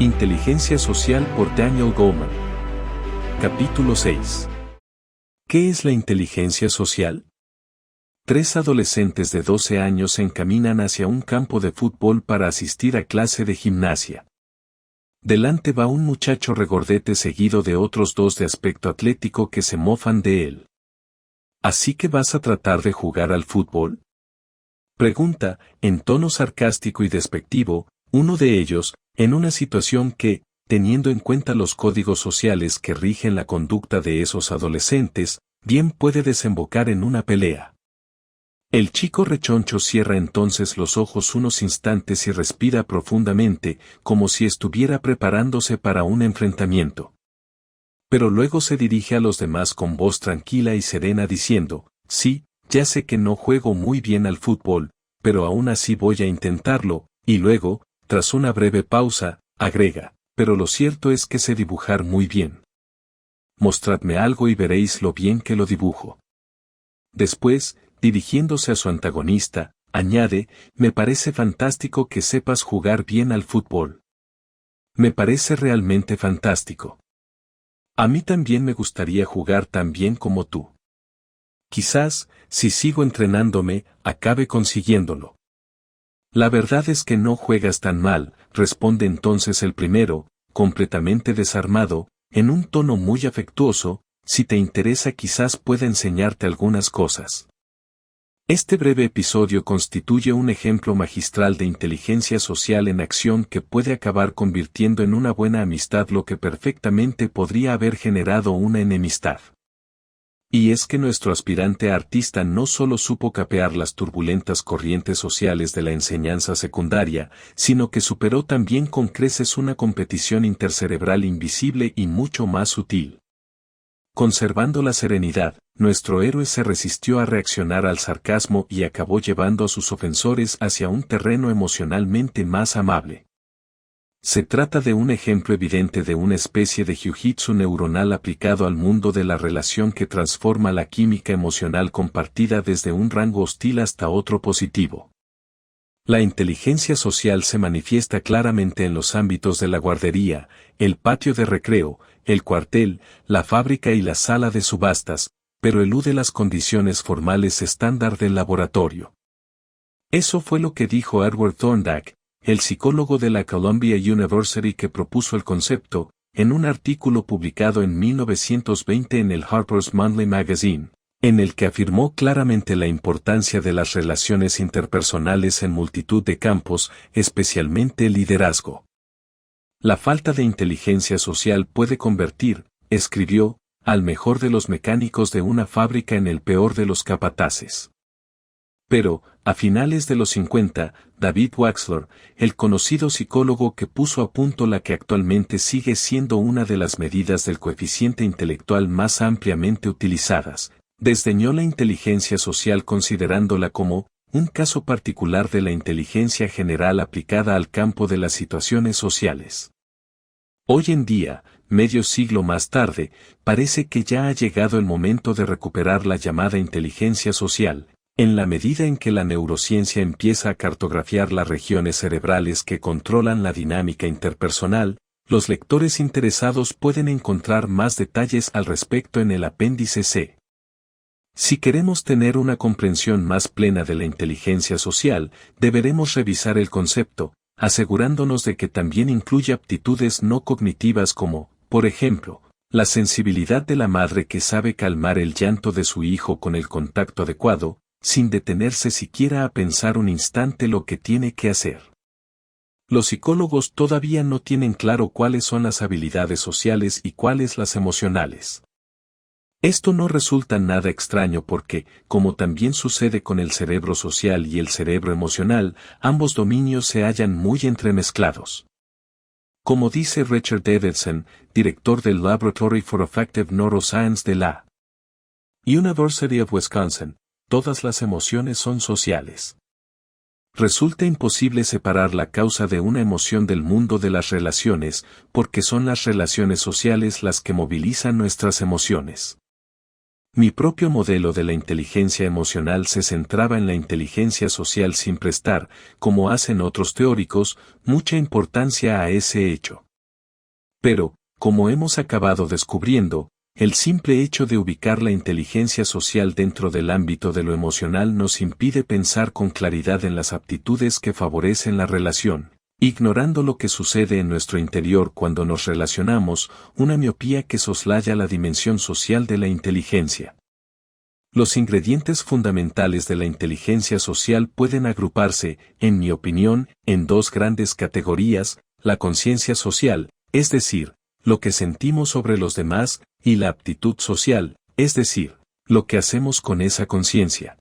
Inteligencia social por Daniel Goleman. Capítulo 6. ¿Qué es la inteligencia social? 3 adolescentes de 12 años se encaminan hacia un campo de fútbol para asistir a clase de gimnasia. Delante va un muchacho regordete seguido de otros 2 de aspecto atlético que se mofan de él. ¿Así que vas a tratar de jugar al fútbol?, pregunta, en tono sarcástico y despectivo, uno de ellos, en una situación que, teniendo en cuenta los códigos sociales que rigen la conducta de esos adolescentes, bien puede desembocar en una pelea. El chico rechoncho cierra entonces los ojos unos instantes y respira profundamente, como si estuviera preparándose para un enfrentamiento. Pero luego se dirige a los demás con voz tranquila y serena diciendo, sí, ya sé que no juego muy bien al fútbol, pero aún así voy a intentarlo, y luego, tras una breve pausa, agrega, pero lo cierto es que sé dibujar muy bien. Mostradme algo y veréis lo bien que lo dibujo. Después, dirigiéndose a su antagonista, añade, me parece fantástico que sepas jugar bien al fútbol. Me parece realmente fantástico. A mí también me gustaría jugar tan bien como tú. Quizás, si sigo entrenándome, acabe consiguiéndolo. La verdad es que no juegas tan mal, responde entonces el primero, completamente desarmado, en un tono muy afectuoso, si te interesa quizás pueda enseñarte algunas cosas. Este breve episodio constituye un ejemplo magistral de inteligencia social en acción que puede acabar convirtiendo en una buena amistad lo que perfectamente podría haber generado una enemistad. Y es que nuestro aspirante artista no solo supo capear las turbulentas corrientes sociales de la enseñanza secundaria, sino que superó también con creces una competición intercerebral invisible y mucho más sutil. Conservando la serenidad, nuestro héroe se resistió a reaccionar al sarcasmo y acabó llevando a sus ofensores hacia un terreno emocionalmente más amable. Se trata de un ejemplo evidente de una especie de jiu-jitsu neuronal aplicado al mundo de la relación que transforma la química emocional compartida desde un rango hostil hasta otro positivo. La inteligencia social se manifiesta claramente en los ámbitos de la guardería, el patio de recreo, el cuartel, la fábrica y la sala de subastas, pero elude las condiciones formales estándar del laboratorio. Eso fue lo que dijo Edward Thorndike, el psicólogo de la Columbia University que propuso el concepto, en un artículo publicado en 1920 en el Harper's Monthly Magazine, en el que afirmó claramente la importancia de las relaciones interpersonales en multitud de campos, especialmente el liderazgo. La falta de inteligencia social puede convertir, escribió, al mejor de los mecánicos de una fábrica en el peor de los capataces. Pero, a finales de los 50, David Wexler, el conocido psicólogo que puso a punto la que actualmente sigue siendo una de las medidas del coeficiente intelectual más ampliamente utilizadas, desdeñó la inteligencia social considerándola como un caso particular de la inteligencia general aplicada al campo de las situaciones sociales. Hoy en día, medio siglo más tarde, parece que ya ha llegado el momento de recuperar la llamada inteligencia social, en la medida en que la neurociencia empieza a cartografiar las regiones cerebrales que controlan la dinámica interpersonal, los lectores interesados pueden encontrar más detalles al respecto en el apéndice C. Si queremos tener una comprensión más plena de la inteligencia social, deberemos revisar el concepto, asegurándonos de que también incluye aptitudes no cognitivas como, por ejemplo, la sensibilidad de la madre que sabe calmar el llanto de su hijo con el contacto adecuado, sin detenerse siquiera a pensar un instante lo que tiene que hacer. Los psicólogos todavía no tienen claro cuáles son las habilidades sociales y cuáles las emocionales. Esto no resulta nada extraño porque, como también sucede con el cerebro social y el cerebro emocional, ambos dominios se hallan muy entremezclados. Como dice Richard Davidson, director del Laboratory for Affective Neuroscience de la University of Wisconsin, todas las emociones son sociales. Resulta imposible separar la causa de una emoción del mundo de las relaciones, porque son las relaciones sociales las que movilizan nuestras emociones. Mi propio modelo de la inteligencia emocional se centraba en la inteligencia social sin prestar, como hacen otros teóricos, mucha importancia a ese hecho. Pero, como hemos acabado descubriendo, el simple hecho de ubicar la inteligencia social dentro del ámbito de lo emocional nos impide pensar con claridad en las aptitudes que favorecen la relación, ignorando lo que sucede en nuestro interior cuando nos relacionamos, una miopía que soslaya la dimensión social de la inteligencia. Los ingredientes fundamentales de la inteligencia social pueden agruparse, en mi opinión, en dos grandes categorías: la conciencia social, es decir, lo que sentimos sobre los demás, y la aptitud social, es decir, lo que hacemos con esa conciencia.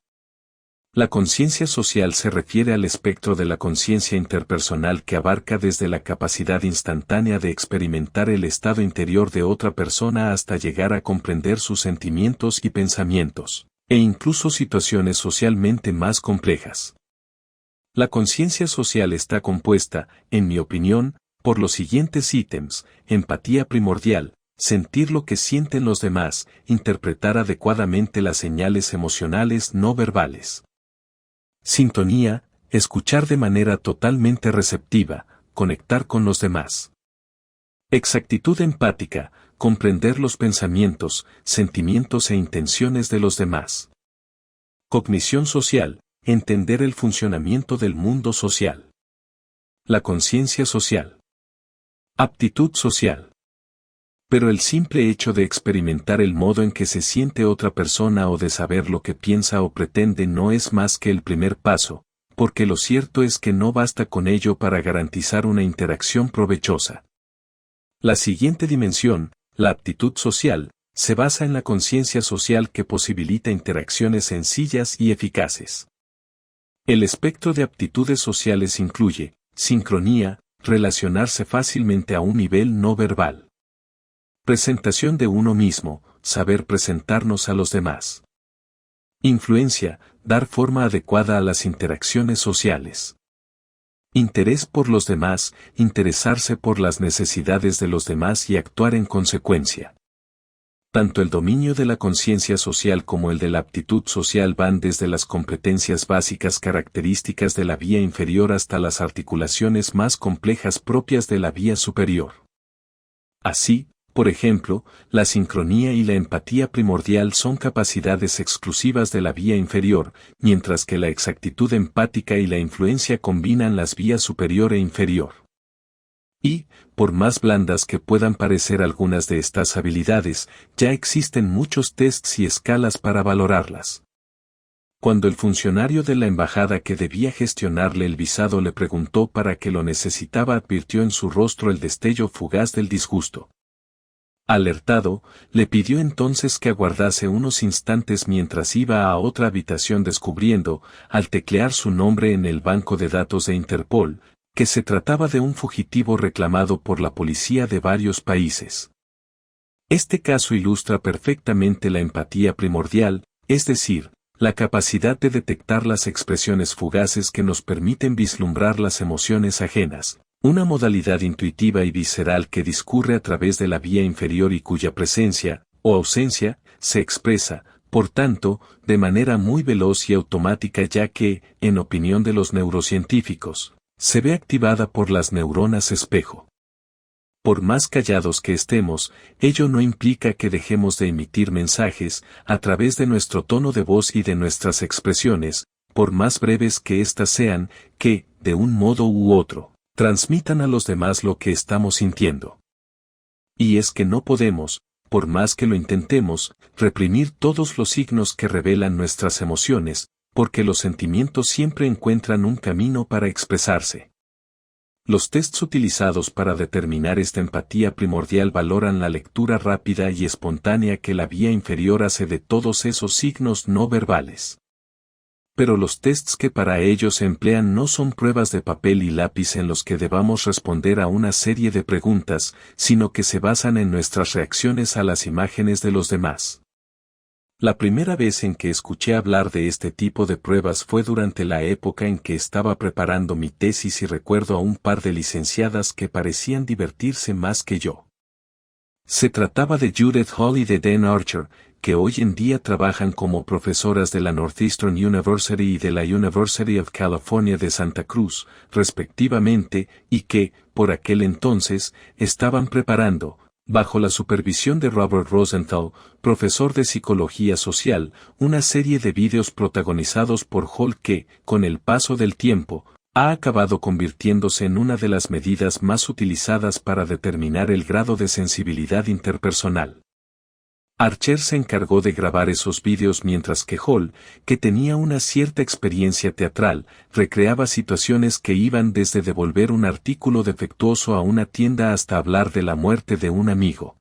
La conciencia social se refiere al espectro de la conciencia interpersonal que abarca desde la capacidad instantánea de experimentar el estado interior de otra persona hasta llegar a comprender sus sentimientos y pensamientos, e incluso situaciones socialmente más complejas. La conciencia social está compuesta, en mi opinión, por los siguientes ítems: empatía primordial, sentir lo que sienten los demás, interpretar adecuadamente las señales emocionales no verbales. Sintonía, escuchar de manera totalmente receptiva, conectar con los demás. Exactitud empática, comprender los pensamientos, sentimientos e intenciones de los demás. Cognición social, entender el funcionamiento del mundo social. La conciencia social. Aptitud social. Pero el simple hecho de experimentar el modo en que se siente otra persona o de saber lo que piensa o pretende no es más que el primer paso, porque lo cierto es que no basta con ello para garantizar una interacción provechosa. La siguiente dimensión, la aptitud social, se basa en la conciencia social que posibilita interacciones sencillas y eficaces. El espectro de aptitudes sociales incluye sincronía, relacionarse fácilmente a un nivel no verbal. Presentación de uno mismo, saber presentarnos a los demás. Influencia, dar forma adecuada a las interacciones sociales. Interés por los demás, interesarse por las necesidades de los demás y actuar en consecuencia. Tanto el dominio de la conciencia social como el de la aptitud social van desde las competencias básicas características de la vía inferior hasta las articulaciones más complejas propias de la vía superior. Así, por ejemplo, la sincronía y la empatía primordial son capacidades exclusivas de la vía inferior, mientras que la exactitud empática y la influencia combinan las vías superior e inferior. Y, por más blandas que puedan parecer algunas de estas habilidades, ya existen muchos tests y escalas para valorarlas. Cuando el funcionario de la embajada que debía gestionarle el visado le preguntó para qué lo necesitaba, advirtió en su rostro el destello fugaz del disgusto. Alertado, le pidió entonces que aguardase unos instantes mientras iba a otra habitación, descubriendo, al teclear su nombre en el banco de datos de Interpol, que se trataba de un fugitivo reclamado por la policía de varios países. Este caso ilustra perfectamente la empatía primordial, es decir, la capacidad de detectar las expresiones fugaces que nos permiten vislumbrar las emociones ajenas. Una modalidad intuitiva y visceral que discurre a través de la vía inferior y cuya presencia, o ausencia, se expresa, por tanto, de manera muy veloz y automática, ya que, en opinión de los neurocientíficos, se ve activada por las neuronas espejo. Por más callados que estemos, ello no implica que dejemos de emitir mensajes, a través de nuestro tono de voz y de nuestras expresiones, por más breves que éstas sean, que, de un modo u otro, transmitan a los demás lo que estamos sintiendo. Y es que no podemos, por más que lo intentemos, reprimir todos los signos que revelan nuestras emociones, porque los sentimientos siempre encuentran un camino para expresarse. Los tests utilizados para determinar esta empatía primordial valoran la lectura rápida y espontánea que la vía inferior hace de todos esos signos no verbales. Pero los tests que para ello se emplean no son pruebas de papel y lápiz en los que debamos responder a una serie de preguntas, sino que se basan en nuestras reacciones a las imágenes de los demás. La primera vez en que escuché hablar de este tipo de pruebas fue durante la época en que estaba preparando mi tesis, y recuerdo a un par de licenciadas que parecían divertirse más que yo. Se trataba de Judith Hall y de Dan Archer, que hoy en día trabajan como profesoras de la Northeastern University y de la University of California de Santa Cruz, respectivamente, y que, por aquel entonces, estaban preparando, bajo la supervisión de Robert Rosenthal, profesor de psicología social, una serie de vídeos protagonizados por Hall que, con el paso del tiempo, ha acabado convirtiéndose en una de las medidas más utilizadas para determinar el grado de sensibilidad interpersonal. Archer se encargó de grabar esos vídeos mientras que Hall, que tenía una cierta experiencia teatral, recreaba situaciones que iban desde devolver un artículo defectuoso a una tienda hasta hablar de la muerte de un amigo.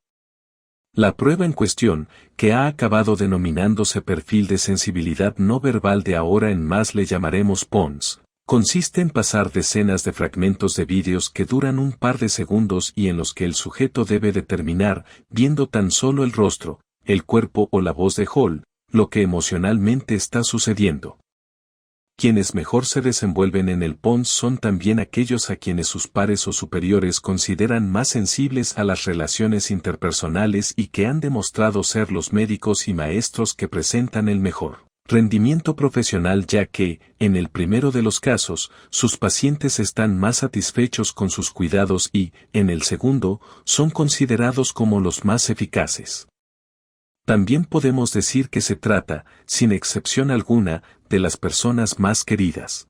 La prueba en cuestión, que ha acabado denominándose perfil de sensibilidad no verbal de ahora en más le llamaremos PONS, consiste en pasar decenas de fragmentos de vídeos que duran un par de segundos y en los que el sujeto debe determinar, viendo tan solo el rostro, el cuerpo o la voz de Hall, lo que emocionalmente está sucediendo. Quienes mejor se desenvuelven en el PONS son también aquellos a quienes sus pares o superiores consideran más sensibles a las relaciones interpersonales y que han demostrado ser los médicos y maestros que presentan el mejor rendimiento profesional, ya que, en el primero de los casos, sus pacientes están más satisfechos con sus cuidados y, en el segundo, son considerados como los más eficaces. También podemos decir que se trata, sin excepción alguna, de las personas más queridas.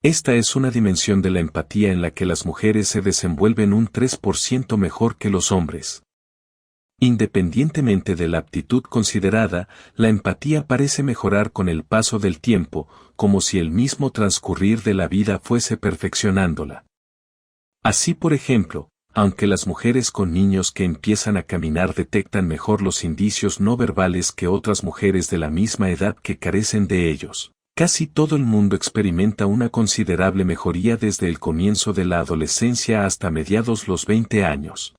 Esta es una dimensión de la empatía en la que las mujeres se desenvuelven un 3% mejor que los hombres. Independientemente de la aptitud considerada, la empatía parece mejorar con el paso del tiempo, como si el mismo transcurrir de la vida fuese perfeccionándola. Así, por ejemplo, aunque las mujeres con niños que empiezan a caminar detectan mejor los indicios no verbales que otras mujeres de la misma edad que carecen de ellos, casi todo el mundo experimenta una considerable mejoría desde el comienzo de la adolescencia hasta mediados los 20 años.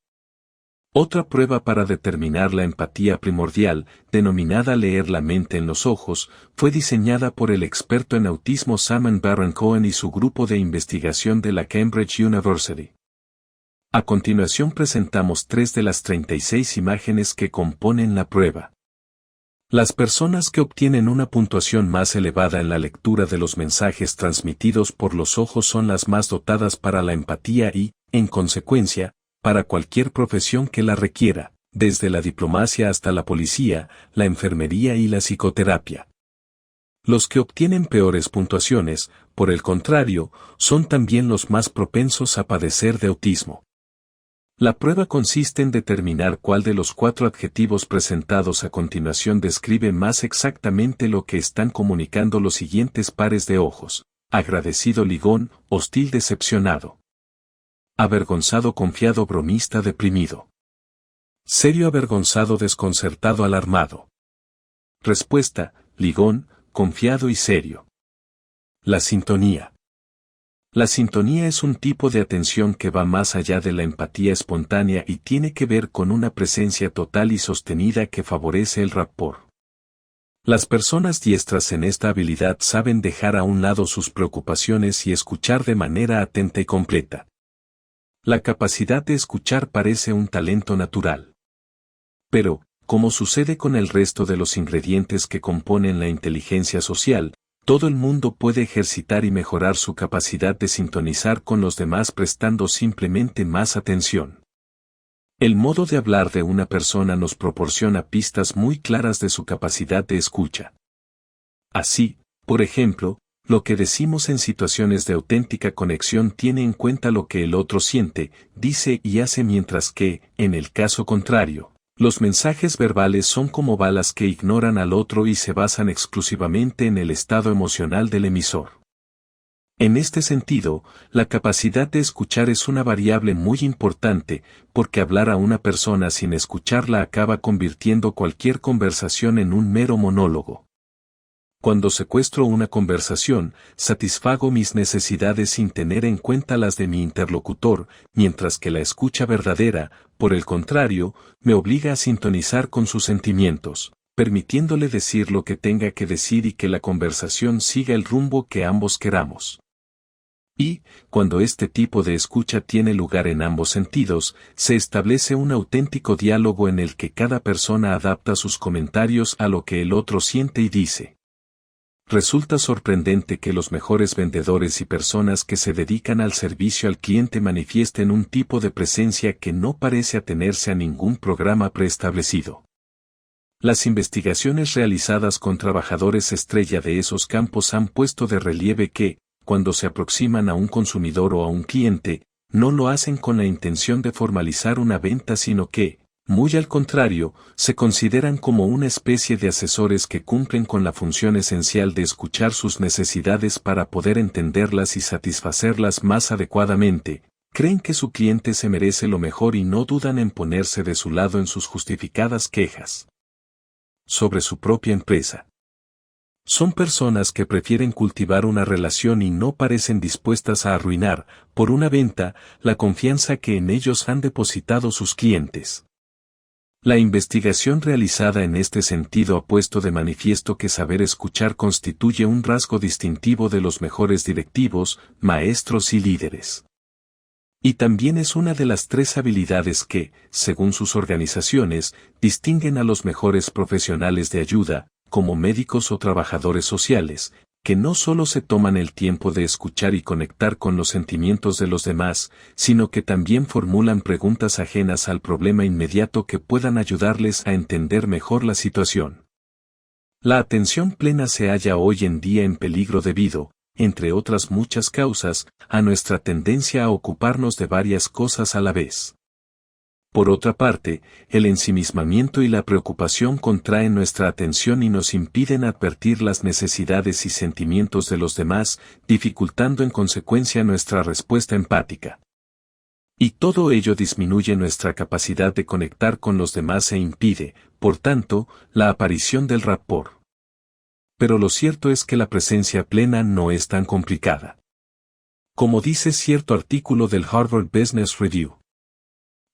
Otra prueba para determinar la empatía primordial, denominada leer la mente en los ojos, fue diseñada por el experto en autismo Simon Baron-Cohen y su grupo de investigación de la Cambridge University. A continuación presentamos 3 de las 36 imágenes que componen la prueba. Las personas que obtienen una puntuación más elevada en la lectura de los mensajes transmitidos por los ojos son las más dotadas para la empatía y, en consecuencia, para cualquier profesión que la requiera, desde la diplomacia hasta la policía, la enfermería y la psicoterapia. Los que obtienen peores puntuaciones, por el contrario, son también los más propensos a padecer de autismo. La prueba consiste en determinar cuál de los 4 adjetivos presentados a continuación describe más exactamente lo que están comunicando los siguientes pares de ojos: agradecido ligón, hostil decepcionado. Avergonzado confiado bromista deprimido. Serio avergonzado desconcertado alarmado. Respuesta: ligón, confiado y serio. La sintonía. La sintonía es un tipo de atención que va más allá de la empatía espontánea y tiene que ver con una presencia total y sostenida que favorece el rapport. Las personas diestras en esta habilidad saben dejar a un lado sus preocupaciones y escuchar de manera atenta y completa. La capacidad de escuchar parece un talento natural. Pero, como sucede con el resto de los ingredientes que componen la inteligencia social, todo el mundo puede ejercitar y mejorar su capacidad de sintonizar con los demás prestando simplemente más atención. El modo de hablar de una persona nos proporciona pistas muy claras de su capacidad de escucha. Así, por ejemplo, lo que decimos en situaciones de auténtica conexión tiene en cuenta lo que el otro siente, dice y hace, mientras que, en el caso contrario, los mensajes verbales son como balas que ignoran al otro y se basan exclusivamente en el estado emocional del emisor. En este sentido, la capacidad de escuchar es una variable muy importante, porque hablar a una persona sin escucharla acaba convirtiendo cualquier conversación en un mero monólogo. Cuando secuestro una conversación, satisfago mis necesidades sin tener en cuenta las de mi interlocutor, mientras que la escucha verdadera, por el contrario, me obliga a sintonizar con sus sentimientos, permitiéndole decir lo que tenga que decir y que la conversación siga el rumbo que ambos queramos. Y, cuando este tipo de escucha tiene lugar en ambos sentidos, se establece un auténtico diálogo en el que cada persona adapta sus comentarios a lo que el otro siente y dice. Resulta sorprendente que los mejores vendedores y personas que se dedican al servicio al cliente manifiesten un tipo de presencia que no parece atenerse a ningún programa preestablecido. Las investigaciones realizadas con trabajadores estrella de esos campos han puesto de relieve que, cuando se aproximan a un consumidor o a un cliente, no lo hacen con la intención de formalizar una venta, sino que, muy al contrario, se consideran como una especie de asesores que cumplen con la función esencial de escuchar sus necesidades para poder entenderlas y satisfacerlas más adecuadamente. Creen que su cliente se merece lo mejor y no dudan en ponerse de su lado en sus justificadas quejas sobre su propia empresa. Son personas que prefieren cultivar una relación y no parecen dispuestas a arruinar, por una venta, la confianza que en ellos han depositado sus clientes. La investigación realizada en este sentido ha puesto de manifiesto que saber escuchar constituye un rasgo distintivo de los mejores directivos, maestros y líderes. Y también es una de las 3 habilidades que, según sus organizaciones, distinguen a los mejores profesionales de ayuda, como médicos o trabajadores sociales, que no solo se toman el tiempo de escuchar y conectar con los sentimientos de los demás, sino que también formulan preguntas ajenas al problema inmediato que puedan ayudarles a entender mejor la situación. La atención plena se halla hoy en día en peligro debido, entre otras muchas causas, a nuestra tendencia a ocuparnos de varias cosas a la vez. Por otra parte, el ensimismamiento y la preocupación contraen nuestra atención y nos impiden advertir las necesidades y sentimientos de los demás, dificultando en consecuencia nuestra respuesta empática. Y todo ello disminuye nuestra capacidad de conectar con los demás e impide, por tanto, la aparición del rapport. Pero lo cierto es que la presencia plena no es tan complicada. Como dice cierto artículo del Harvard Business Review,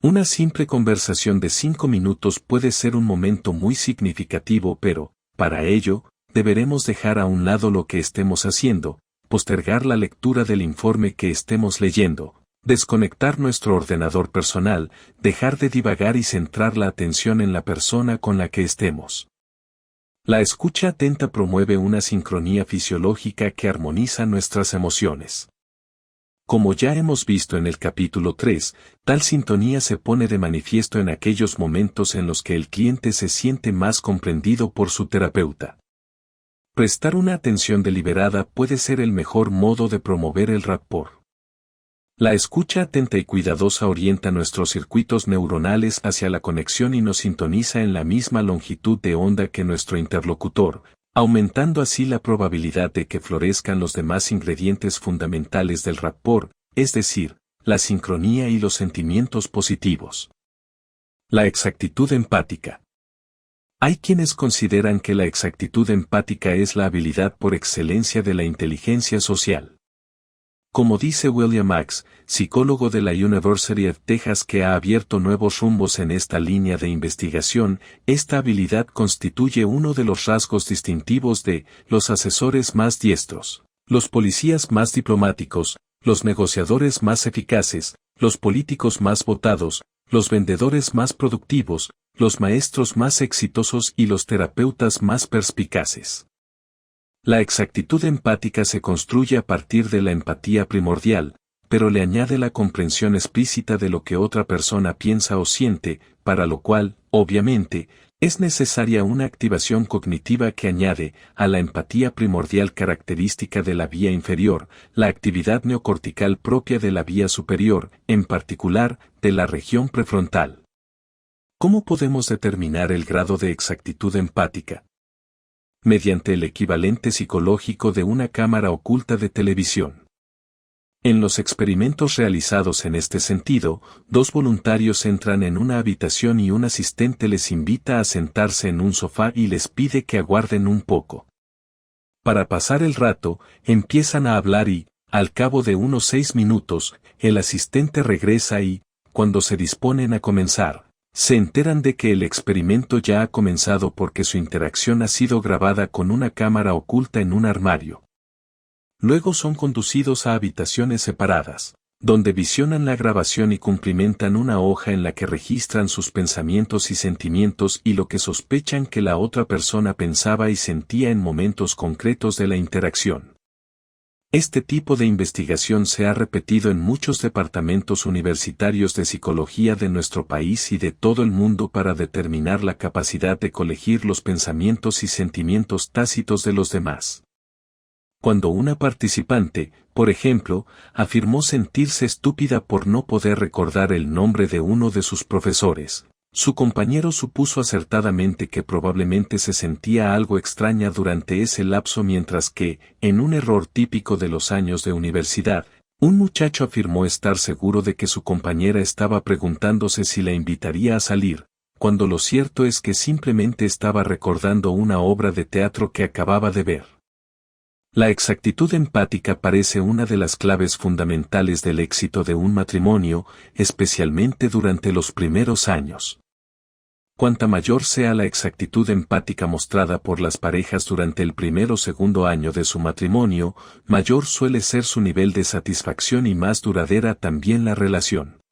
una simple conversación de 5 minutos puede ser un momento muy significativo, pero, para ello, deberemos dejar a un lado lo que estemos haciendo, postergar la lectura del informe que estemos leyendo, desconectar nuestro ordenador personal, dejar de divagar y centrar la atención en la persona con la que estemos. La escucha atenta promueve una sincronía fisiológica que armoniza nuestras emociones. Como ya hemos visto en el capítulo 3, tal sintonía se pone de manifiesto en aquellos momentos en los que el cliente se siente más comprendido por su terapeuta. Prestar una atención deliberada puede ser el mejor modo de promover el rapport. La escucha atenta y cuidadosa orienta nuestros circuitos neuronales hacia la conexión y nos sintoniza en la misma longitud de onda que nuestro interlocutor, aumentando así la probabilidad de que florezcan los demás ingredientes fundamentales del rapport, es decir, la sincronía y los sentimientos positivos. La exactitud empática. Hay quienes consideran que la exactitud empática es la habilidad por excelencia de la inteligencia social. Como dice William Axe, psicólogo de la University of Texas que ha abierto nuevos rumbos en esta línea de investigación, esta habilidad constituye uno de los rasgos distintivos de los asesores más diestros, los policías más diplomáticos, los negociadores más eficaces, los políticos más votados, los vendedores más productivos, los maestros más exitosos y los terapeutas más perspicaces. La exactitud empática se construye a partir de la empatía primordial, pero le añade la comprensión explícita de lo que otra persona piensa o siente, para lo cual, obviamente, es necesaria una activación cognitiva que añade, a la empatía primordial característica de la vía inferior, la actividad neocortical propia de la vía superior, en particular, de la región prefrontal. ¿Cómo podemos determinar el grado de exactitud empática? Mediante el equivalente psicológico de una cámara oculta de televisión. En los experimentos realizados en este sentido, 2 voluntarios entran en una habitación y un asistente les invita a sentarse en un sofá y les pide que aguarden un poco. Para pasar el rato, empiezan a hablar y, al cabo de unos 6 minutos, el asistente regresa y, cuando se disponen a comenzar, se enteran de que el experimento ya ha comenzado porque su interacción ha sido grabada con una cámara oculta en un armario. Luego son conducidos a habitaciones separadas, donde visionan la grabación y cumplimentan una hoja en la que registran sus pensamientos y sentimientos y lo que sospechan que la otra persona pensaba y sentía en momentos concretos de la interacción. Este tipo de investigación se ha repetido en muchos departamentos universitarios de psicología de nuestro país y de todo el mundo para determinar la capacidad de colegir los pensamientos y sentimientos tácitos de los demás. Cuando una participante, por ejemplo, afirmó sentirse estúpida por no poder recordar el nombre de uno de sus profesores, su compañero supuso acertadamente que probablemente se sentía algo extraña durante ese lapso, mientras que, en un error típico de los años de universidad, un muchacho afirmó estar seguro de que su compañera estaba preguntándose si la invitaría a salir, cuando lo cierto es que simplemente estaba recordando una obra de teatro que acababa de ver. La exactitud empática parece una de las claves fundamentales del éxito de un matrimonio, especialmente durante los primeros años. Cuanta mayor sea la exactitud empática mostrada por las parejas durante el primer o segundo año de su matrimonio, mayor suele ser su nivel de satisfacción y más duradera también la relación.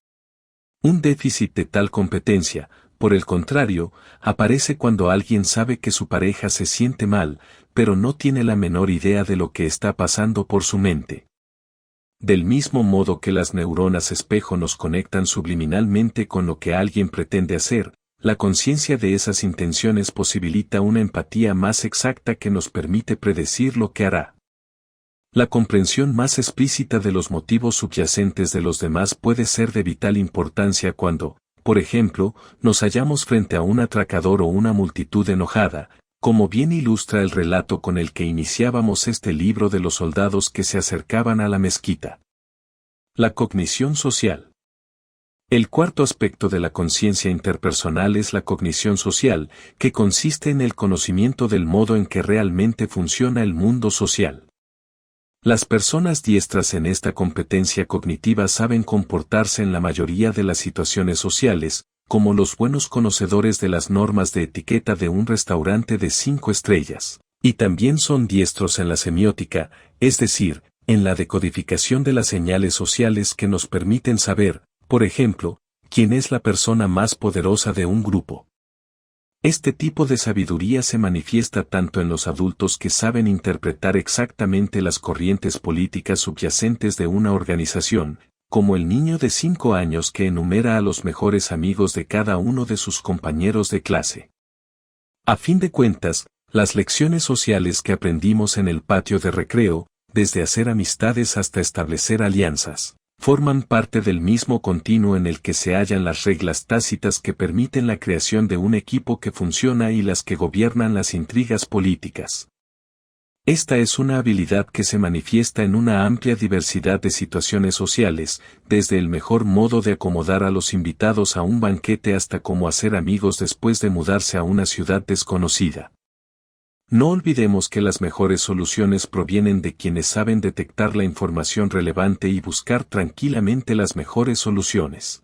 Un déficit de tal competencia, por el contrario, aparece cuando alguien sabe que su pareja se siente mal, pero no tiene la menor idea de lo que está pasando por su mente. Del mismo modo que las neuronas espejo nos conectan subliminalmente con lo que alguien pretende hacer, la conciencia de esas intenciones posibilita una empatía más exacta que nos permite predecir lo que hará. La comprensión más explícita de los motivos subyacentes de los demás puede ser de vital importancia cuando, por ejemplo, nos hallamos frente a un atracador o una multitud enojada, como bien ilustra el relato con el que iniciábamos este libro de los soldados que se acercaban a la mezquita. La cognición social. El cuarto aspecto de la conciencia interpersonal es la cognición social, que consiste en el conocimiento del modo en que realmente funciona el mundo social. Las personas diestras en esta competencia cognitiva saben comportarse en la mayoría de las situaciones sociales, como los buenos conocedores de las normas de etiqueta de un restaurante de 5 estrellas, y también son diestros en la semiótica, es decir, en la decodificación de las señales sociales que nos permiten saber, por ejemplo, quién es la persona más poderosa de un grupo. Este tipo de sabiduría se manifiesta tanto en los adultos que saben interpretar exactamente las corrientes políticas subyacentes de una organización, como el niño de 5 años que enumera a los mejores amigos de cada uno de sus compañeros de clase. A fin de cuentas, las lecciones sociales que aprendimos en el patio de recreo, desde hacer amistades hasta establecer alianzas, forman parte del mismo continuo en el que se hallan las reglas tácitas que permiten la creación de un equipo que funciona y las que gobiernan las intrigas políticas. Esta es una habilidad que se manifiesta en una amplia diversidad de situaciones sociales, desde el mejor modo de acomodar a los invitados a un banquete hasta cómo hacer amigos después de mudarse a una ciudad desconocida. No olvidemos que las mejores soluciones provienen de quienes saben detectar la información relevante y buscar tranquilamente las mejores soluciones.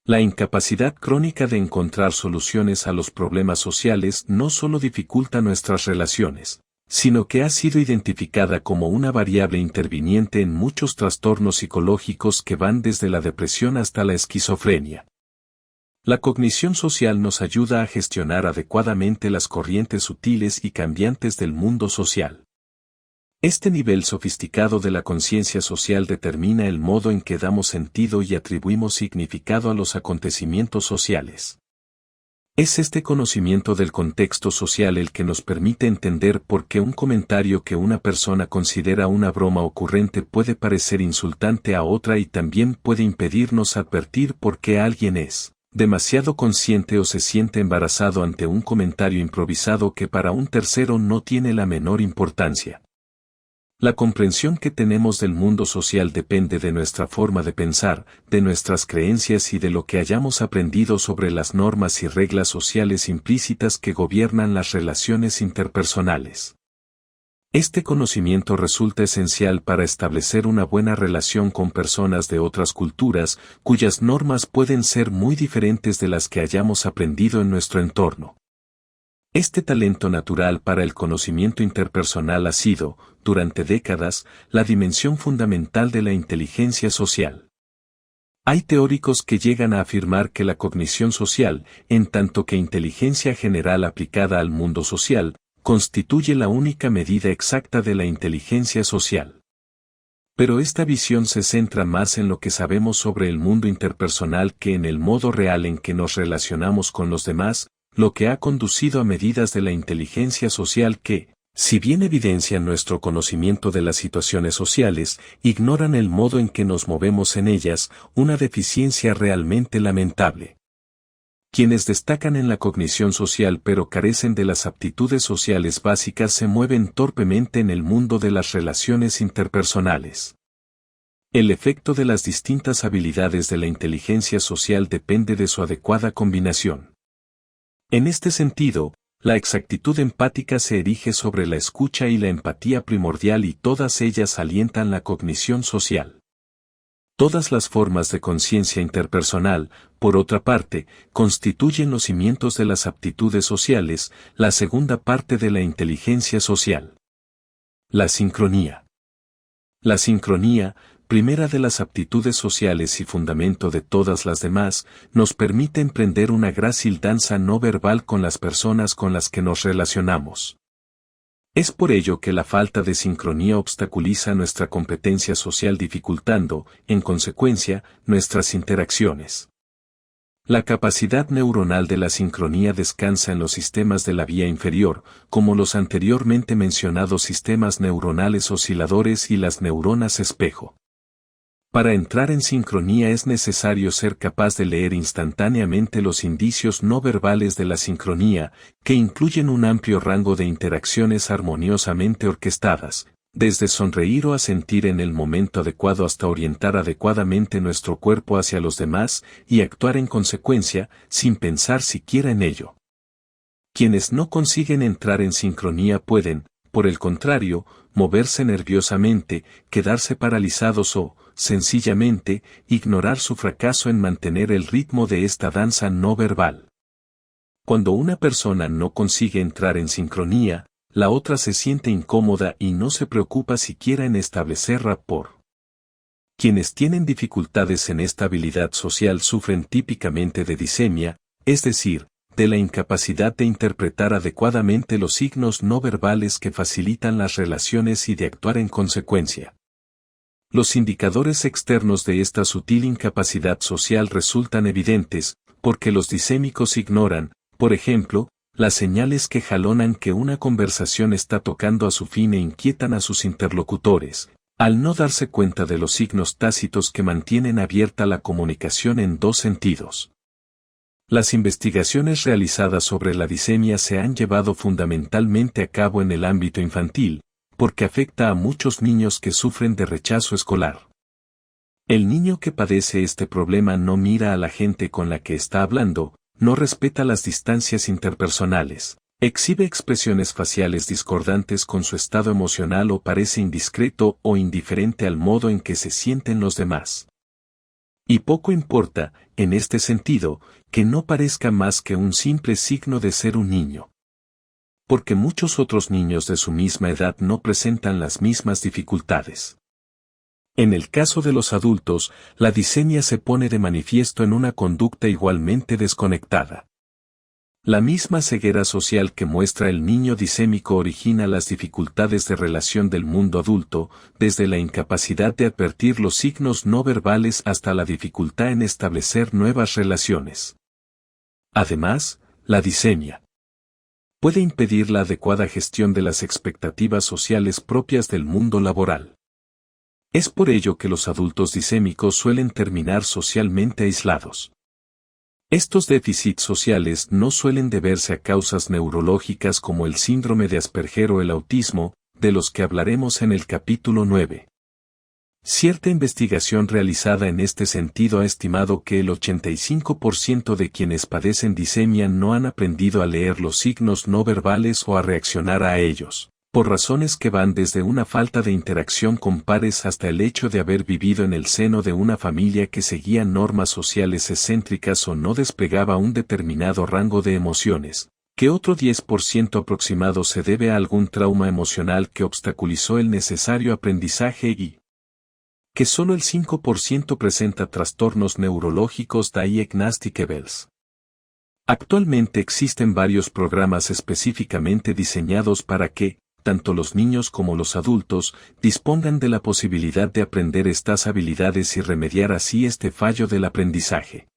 La incapacidad crónica de encontrar soluciones a los problemas sociales no solo dificulta nuestras relaciones, sino que ha sido identificada como una variable interviniente en muchos trastornos psicológicos que van desde la depresión hasta la esquizofrenia. La cognición social nos ayuda a gestionar adecuadamente las corrientes sutiles y cambiantes del mundo social. Este nivel sofisticado de la conciencia social determina el modo en que damos sentido y atribuimos significado a los acontecimientos sociales. Es este conocimiento del contexto social el que nos permite entender por qué un comentario que una persona considera una broma ocurrente puede parecer insultante a otra y también puede impedirnos advertir por qué alguien es demasiado consciente o se siente embarazado ante un comentario improvisado que para un tercero no tiene la menor importancia. La comprensión que tenemos del mundo social depende de nuestra forma de pensar, de nuestras creencias y de lo que hayamos aprendido sobre las normas y reglas sociales implícitas que gobiernan las relaciones interpersonales. Este conocimiento resulta esencial para establecer una buena relación con personas de otras culturas, cuyas normas pueden ser muy diferentes de las que hayamos aprendido en nuestro entorno. Este talento natural para el conocimiento interpersonal ha sido, durante décadas, la dimensión fundamental de la inteligencia social. Hay teóricos que llegan a afirmar que la cognición social, en tanto que inteligencia general aplicada al mundo social, constituye la única medida exacta de la inteligencia social. Pero esta visión se centra más en lo que sabemos sobre el mundo interpersonal que en el modo real en que nos relacionamos con los demás, lo que ha conducido a medidas de la inteligencia social que, si bien evidencian nuestro conocimiento de las situaciones sociales, ignoran el modo en que nos movemos en ellas, una deficiencia realmente lamentable. Quienes destacan en la cognición social pero carecen de las aptitudes sociales básicas se mueven torpemente en el mundo de las relaciones interpersonales. El efecto de las distintas habilidades de la inteligencia social depende de su adecuada combinación. En este sentido, la exactitud empática se erige sobre la escucha y la empatía primordial y todas ellas alientan la cognición social. Todas las formas de conciencia interpersonal, por otra parte, constituyen los cimientos de las aptitudes sociales, la segunda parte de la inteligencia social. La sincronía. La sincronía, primera de las aptitudes sociales y fundamento de todas las demás, nos permite emprender una grácil danza no verbal con las personas con las que nos relacionamos. Es por ello que la falta de sincronía obstaculiza nuestra competencia social dificultando, en consecuencia, nuestras interacciones. La capacidad neuronal de la sincronía descansa en los sistemas de la vía inferior, como los anteriormente mencionados sistemas neuronales osciladores y las neuronas espejo. Para entrar en sincronía es necesario ser capaz de leer instantáneamente los indicios no verbales de la sincronía, que incluyen un amplio rango de interacciones armoniosamente orquestadas, desde sonreír o asentir en el momento adecuado hasta orientar adecuadamente nuestro cuerpo hacia los demás y actuar en consecuencia, sin pensar siquiera en ello. Quienes no consiguen entrar en sincronía pueden, por el contrario, moverse nerviosamente, quedarse paralizados o, sencillamente, ignorar su fracaso en mantener el ritmo de esta danza no verbal. Cuando una persona no consigue entrar en sincronía, la otra se siente incómoda y no se preocupa siquiera en establecer rapport. Quienes tienen dificultades en esta habilidad social sufren típicamente de disemia, es decir, de la incapacidad de interpretar adecuadamente los signos no verbales que facilitan las relaciones y de actuar en consecuencia. Los indicadores externos de esta sutil incapacidad social resultan evidentes, porque los disémicos ignoran, por ejemplo, las señales que jalonan que una conversación está tocando a su fin e inquietan a sus interlocutores, al no darse cuenta de los signos tácitos que mantienen abierta la comunicación en dos sentidos. Las investigaciones realizadas sobre la disemia se han llevado fundamentalmente a cabo en el ámbito infantil, porque afecta a muchos niños que sufren de rechazo escolar. El niño que padece este problema no mira a la gente con la que está hablando, no respeta las distancias interpersonales, exhibe expresiones faciales discordantes con su estado emocional o parece indiscreto o indiferente al modo en que se sienten los demás. Y poco importa, en este sentido, que no parezca más que un simple signo de ser un niño. Porque muchos otros niños de su misma edad no presentan las mismas dificultades. En el caso de los adultos, la disemia se pone de manifiesto en una conducta igualmente desconectada. La misma ceguera social que muestra el niño disémico origina las dificultades de relación del mundo adulto, desde la incapacidad de advertir los signos no verbales hasta la dificultad en establecer nuevas relaciones. Además, la disemia puede impedir la adecuada gestión de las expectativas sociales propias del mundo laboral. Es por ello que los adultos disémicos suelen terminar socialmente aislados. Estos déficits sociales no suelen deberse a causas neurológicas como el síndrome de Asperger o el autismo, de los que hablaremos en el capítulo 9. Cierta investigación realizada en este sentido ha estimado que el 85% de quienes padecen disemia no han aprendido a leer los signos no verbales o a reaccionar a ellos, por razones que van desde una falta de interacción con pares hasta el hecho de haber vivido en el seno de una familia que seguía normas sociales excéntricas o no desplegaba un determinado rango de emociones, que otro 10% aproximado se debe a algún trauma emocional que obstaculizó el necesario aprendizaje y que solo el 5% presenta trastornos neurológicos diagnosticables. Actualmente existen varios programas específicamente diseñados para que, tanto los niños como los adultos, dispongan de la posibilidad de aprender estas habilidades y remediar así este fallo del aprendizaje.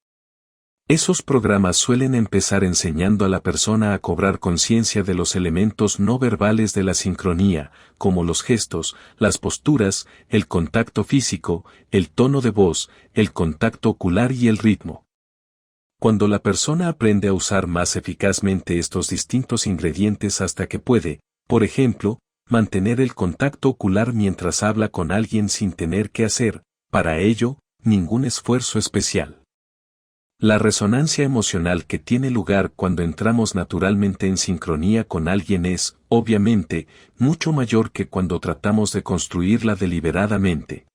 Esos programas suelen empezar enseñando a la persona a cobrar conciencia de los elementos no verbales de la sincronía, como los gestos, las posturas, el contacto físico, el tono de voz, el contacto ocular y el ritmo. Cuando la persona aprende a usar más eficazmente estos distintos ingredientes hasta que puede, por ejemplo, mantener el contacto ocular mientras habla con alguien sin tener que hacer, para ello, ningún esfuerzo especial. La resonancia emocional que tiene lugar cuando entramos naturalmente en sincronía con alguien es, obviamente, mucho mayor que cuando tratamos de construirla deliberadamente.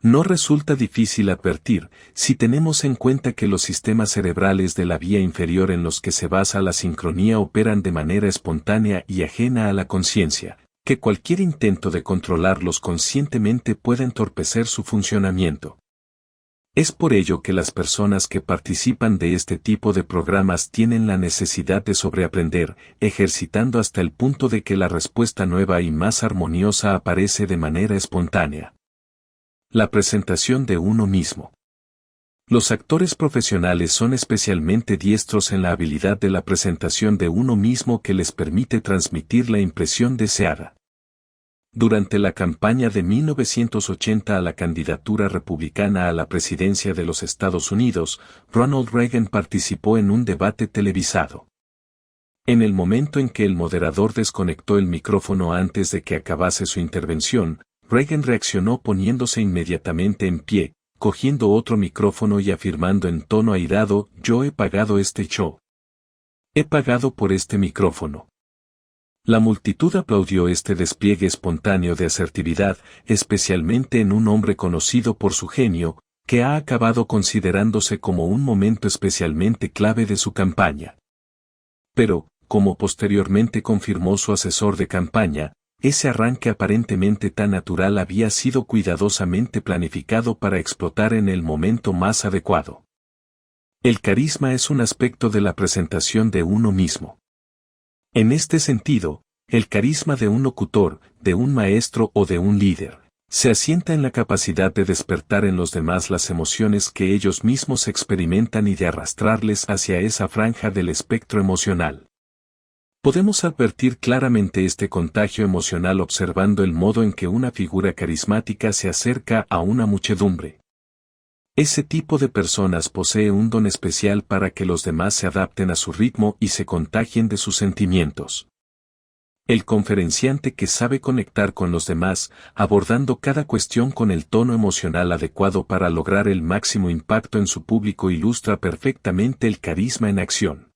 No resulta difícil advertir, si tenemos en cuenta que los sistemas cerebrales de la vía inferior en los que se basa la sincronía operan de manera espontánea y ajena a la conciencia, que cualquier intento de controlarlos conscientemente puede entorpecer su funcionamiento. Es por ello que las personas que participan de este tipo de programas tienen la necesidad de sobreaprender, ejercitando hasta el punto de que la respuesta nueva y más armoniosa aparece de manera espontánea. La presentación de uno mismo. Los actores profesionales son especialmente diestros en la habilidad de la presentación de uno mismo que les permite transmitir la impresión deseada. Durante la campaña de 1980 a la candidatura republicana a la presidencia de los Estados Unidos, Ronald Reagan participó en un debate televisado. En el momento en que el moderador desconectó el micrófono antes de que acabase su intervención, Reagan reaccionó poniéndose inmediatamente en pie, cogiendo otro micrófono y afirmando en tono airado: «Yo he pagado este show. He pagado por este micrófono». La multitud aplaudió este despliegue espontáneo de asertividad, especialmente en un hombre conocido por su genio, que ha acabado considerándose como un momento especialmente clave de su campaña. Pero, como posteriormente confirmó su asesor de campaña, ese arranque aparentemente tan natural había sido cuidadosamente planificado para explotar en el momento más adecuado. El carisma es un aspecto de la presentación de uno mismo. En este sentido, el carisma de un locutor, de un maestro o de un líder, se asienta en la capacidad de despertar en los demás las emociones que ellos mismos experimentan y de arrastrarles hacia esa franja del espectro emocional. Podemos advertir claramente este contagio emocional observando el modo en que una figura carismática se acerca a una muchedumbre. Ese tipo de personas posee un don especial para que los demás se adapten a su ritmo y se contagien de sus sentimientos. El conferenciante que sabe conectar con los demás, abordando cada cuestión con el tono emocional adecuado para lograr el máximo impacto en su público, ilustra perfectamente el carisma en acción.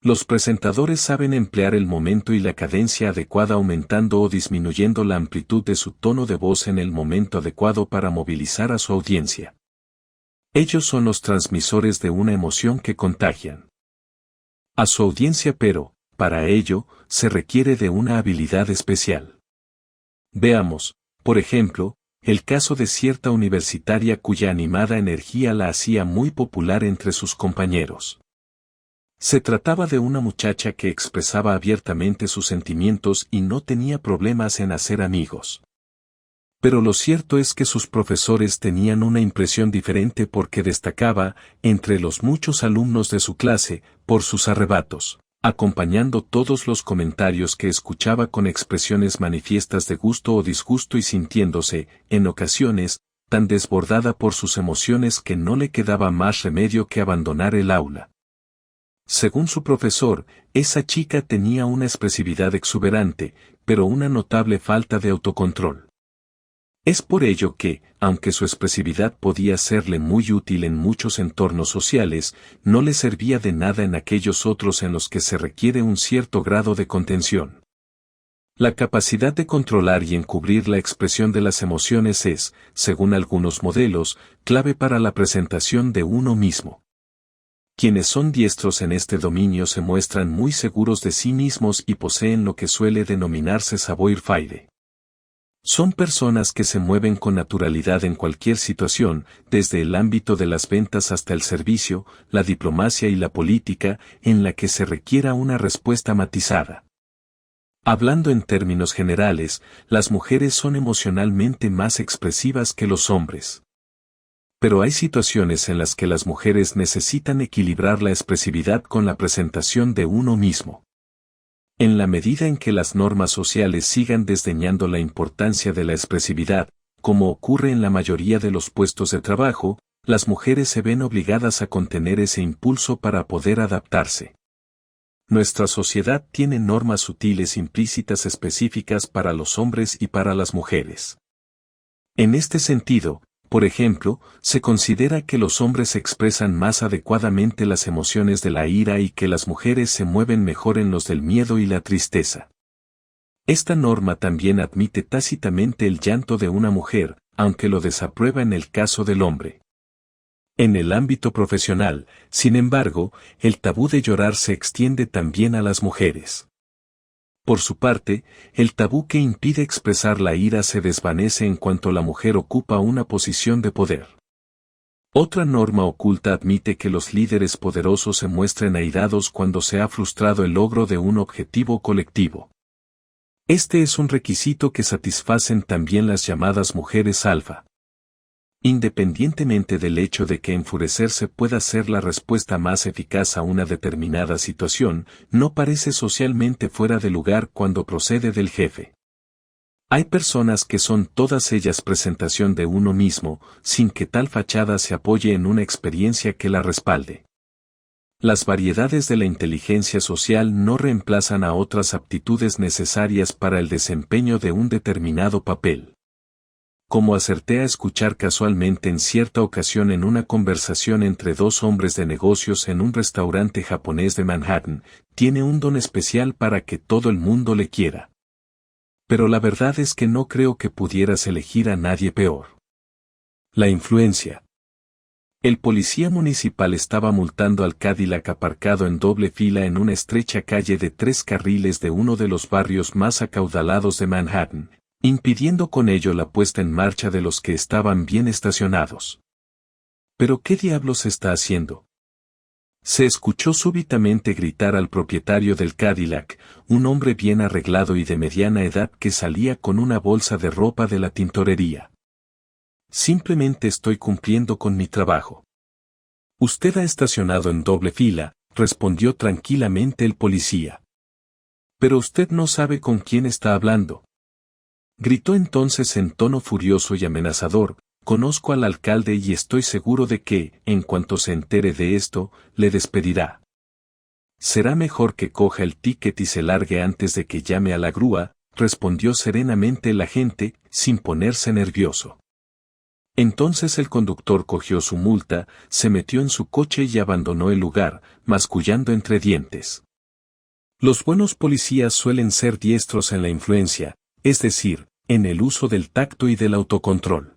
Los presentadores saben emplear el momento y la cadencia adecuada, aumentando o disminuyendo la amplitud de su tono de voz en el momento adecuado para movilizar a su audiencia. Ellos son los transmisores de una emoción que contagian a su audiencia, pero, para ello, se requiere de una habilidad especial. Veamos, por ejemplo, el caso de cierta universitaria cuya animada energía la hacía muy popular entre sus compañeros. Se trataba de una muchacha que expresaba abiertamente sus sentimientos y no tenía problemas en hacer amigos. Pero lo cierto es que sus profesores tenían una impresión diferente porque destacaba, entre los muchos alumnos de su clase, por sus arrebatos, acompañando todos los comentarios que escuchaba con expresiones manifiestas de gusto o disgusto y sintiéndose, en ocasiones, tan desbordada por sus emociones que no le quedaba más remedio que abandonar el aula. Según su profesor, esa chica tenía una expresividad exuberante, pero una notable falta de autocontrol. Es por ello que, aunque su expresividad podía serle muy útil en muchos entornos sociales, no le servía de nada en aquellos otros en los que se requiere un cierto grado de contención. La capacidad de controlar y encubrir la expresión de las emociones es, según algunos modelos, clave para la presentación de uno mismo. Quienes son diestros en este dominio se muestran muy seguros de sí mismos y poseen lo que suele denominarse savoir-faire. Son personas que se mueven con naturalidad en cualquier situación, desde el ámbito de las ventas hasta el servicio, la diplomacia y la política, en la que se requiera una respuesta matizada. Hablando en términos generales, las mujeres son emocionalmente más expresivas que los hombres. Pero hay situaciones en las que las mujeres necesitan equilibrar la expresividad con la presentación de uno mismo. En la medida en que las normas sociales sigan desdeñando la importancia de la expresividad, como ocurre en la mayoría de los puestos de trabajo, las mujeres se ven obligadas a contener ese impulso para poder adaptarse. Nuestra sociedad tiene normas sutiles implícitas específicas para los hombres y para las mujeres. En este sentido, por ejemplo, se considera que los hombres expresan más adecuadamente las emociones de la ira y que las mujeres se mueven mejor en los del miedo y la tristeza. Esta norma también admite tácitamente el llanto de una mujer, aunque lo desaprueba en el caso del hombre. En el ámbito profesional, sin embargo, el tabú de llorar se extiende también a las mujeres. Por su parte, el tabú que impide expresar la ira se desvanece en cuanto la mujer ocupa una posición de poder. Otra norma oculta admite que los líderes poderosos se muestren airados cuando se ha frustrado el logro de un objetivo colectivo. Este es un requisito que satisfacen también las llamadas mujeres alfa. Independientemente del hecho de que enfurecerse pueda ser la respuesta más eficaz a una determinada situación, no parece socialmente fuera de lugar cuando procede del jefe. Hay personas que son todas ellas presentación de uno mismo, sin que tal fachada se apoye en una experiencia que la respalde. Las variedades de la inteligencia social no reemplazan a otras aptitudes necesarias para el desempeño de un determinado papel. Como acerté a escuchar casualmente en cierta ocasión en una conversación entre dos hombres de negocios en un restaurante japonés de Manhattan, tiene un don especial para que todo el mundo le quiera. Pero la verdad es que no creo que pudieras elegir a nadie peor. La influencia. El policía municipal estaba multando al Cadillac aparcado en doble fila en una estrecha calle de 3 carriles de uno de los barrios más acaudalados de Manhattan, impidiendo con ello la puesta en marcha de los que estaban bien estacionados. ¿Pero qué diablos está haciendo? Se escuchó súbitamente gritar al propietario del Cadillac, un hombre bien arreglado y de mediana edad que salía con una bolsa de ropa de la tintorería. Simplemente estoy cumpliendo con mi trabajo. Usted ha estacionado en doble fila, respondió tranquilamente el policía. Pero usted no sabe con quién está hablando. Gritó entonces en tono furioso y amenazador, conozco al alcalde y estoy seguro de que, en cuanto se entere de esto, le despedirá. Será mejor que coja el ticket y se largue antes de que llame a la grúa, respondió serenamente el agente, sin ponerse nervioso. Entonces el conductor cogió su multa, se metió en su coche y abandonó el lugar, mascullando entre dientes. Los buenos policías suelen ser diestros en la influencia, es decir, en el uso del tacto y del autocontrol.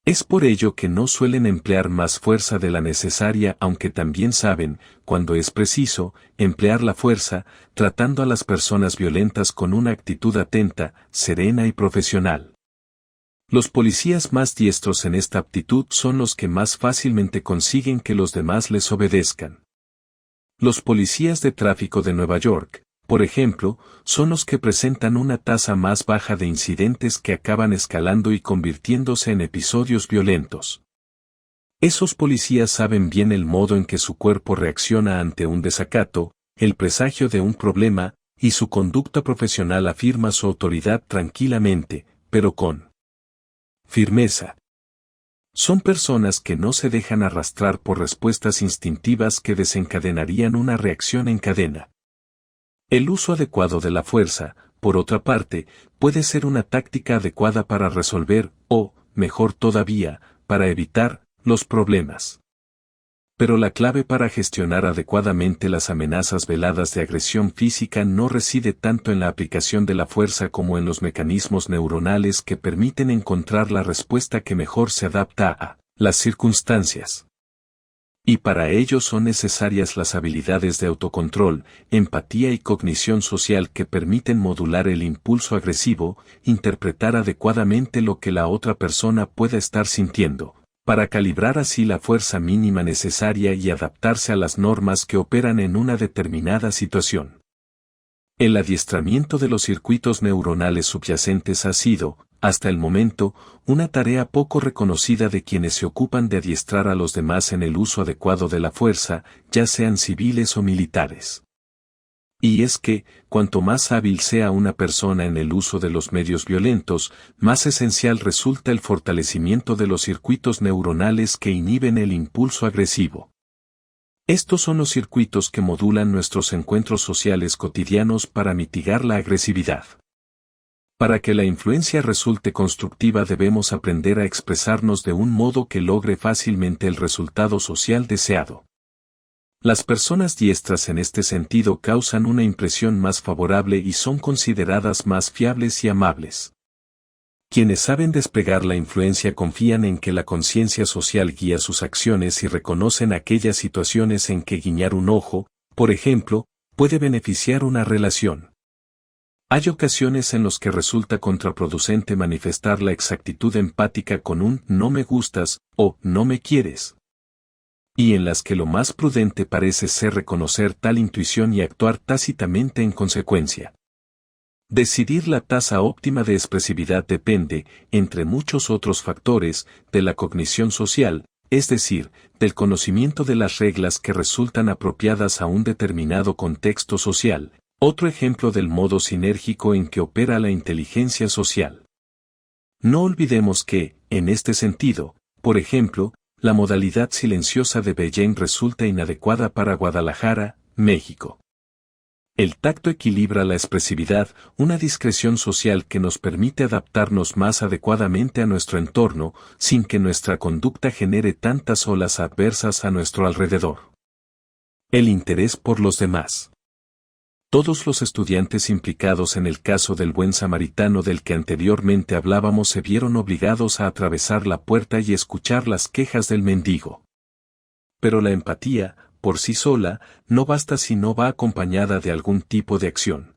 Es por ello que no suelen emplear más fuerza de la necesaria, aunque también saben, cuando es preciso, emplear la fuerza, tratando a las personas violentas con una actitud atenta, serena y profesional. Los policías más diestros en esta aptitud son los que más fácilmente consiguen que los demás les obedezcan. Los policías de tráfico de Nueva York, por ejemplo, son los que presentan una tasa más baja de incidentes que acaban escalando y convirtiéndose en episodios violentos. Esos policías saben bien el modo en que su cuerpo reacciona ante un desacato, el presagio de un problema, y su conducta profesional afirma su autoridad tranquilamente, pero con firmeza. Son personas que no se dejan arrastrar por respuestas instintivas que desencadenarían una reacción en cadena. El uso adecuado de la fuerza, por otra parte, puede ser una táctica adecuada para resolver, o, mejor todavía, para evitar, los problemas. Pero la clave para gestionar adecuadamente las amenazas veladas de agresión física no reside tanto en la aplicación de la fuerza como en los mecanismos neuronales que permiten encontrar la respuesta que mejor se adapta a las circunstancias. Y para ello son necesarias las habilidades de autocontrol, empatía y cognición social que permiten modular el impulso agresivo, interpretar adecuadamente lo que la otra persona pueda estar sintiendo, para calibrar así la fuerza mínima necesaria y adaptarse a las normas que operan en una determinada situación. El adiestramiento de los circuitos neuronales subyacentes ha sido, hasta el momento, una tarea poco reconocida de quienes se ocupan de adiestrar a los demás en el uso adecuado de la fuerza, ya sean civiles o militares. Y es que, cuanto más hábil sea una persona en el uso de los medios violentos, más esencial resulta el fortalecimiento de los circuitos neuronales que inhiben el impulso agresivo. Estos son los circuitos que modulan nuestros encuentros sociales cotidianos para mitigar la agresividad. Para que la influencia resulte constructiva debemos aprender a expresarnos de un modo que logre fácilmente el resultado social deseado. Las personas diestras en este sentido causan una impresión más favorable y son consideradas más fiables y amables. Quienes saben desplegar la influencia confían en que la conciencia social guía sus acciones y reconocen aquellas situaciones en que guiñar un ojo, por ejemplo, puede beneficiar una relación. Hay ocasiones en las que resulta contraproducente manifestar la exactitud empática con un «no me gustas» o «no me quieres». Y en las que lo más prudente parece ser reconocer tal intuición y actuar tácitamente en consecuencia. Decidir la tasa óptima de expresividad depende, entre muchos otros factores, de la cognición social, es decir, del conocimiento de las reglas que resultan apropiadas a un determinado contexto social, otro ejemplo del modo sinérgico en que opera la inteligencia social. No olvidemos que, en este sentido, por ejemplo, la modalidad silenciosa de Beijing resulta inadecuada para Guadalajara, México. El tacto equilibra la expresividad, una discreción social que nos permite adaptarnos más adecuadamente a nuestro entorno, sin que nuestra conducta genere tantas olas adversas a nuestro alrededor. El interés por los demás. Todos los estudiantes implicados en el caso del buen samaritano del que anteriormente hablábamos se vieron obligados a atravesar la puerta y escuchar las quejas del mendigo. Pero la empatía, por sí sola, no basta si no va acompañada de algún tipo de acción.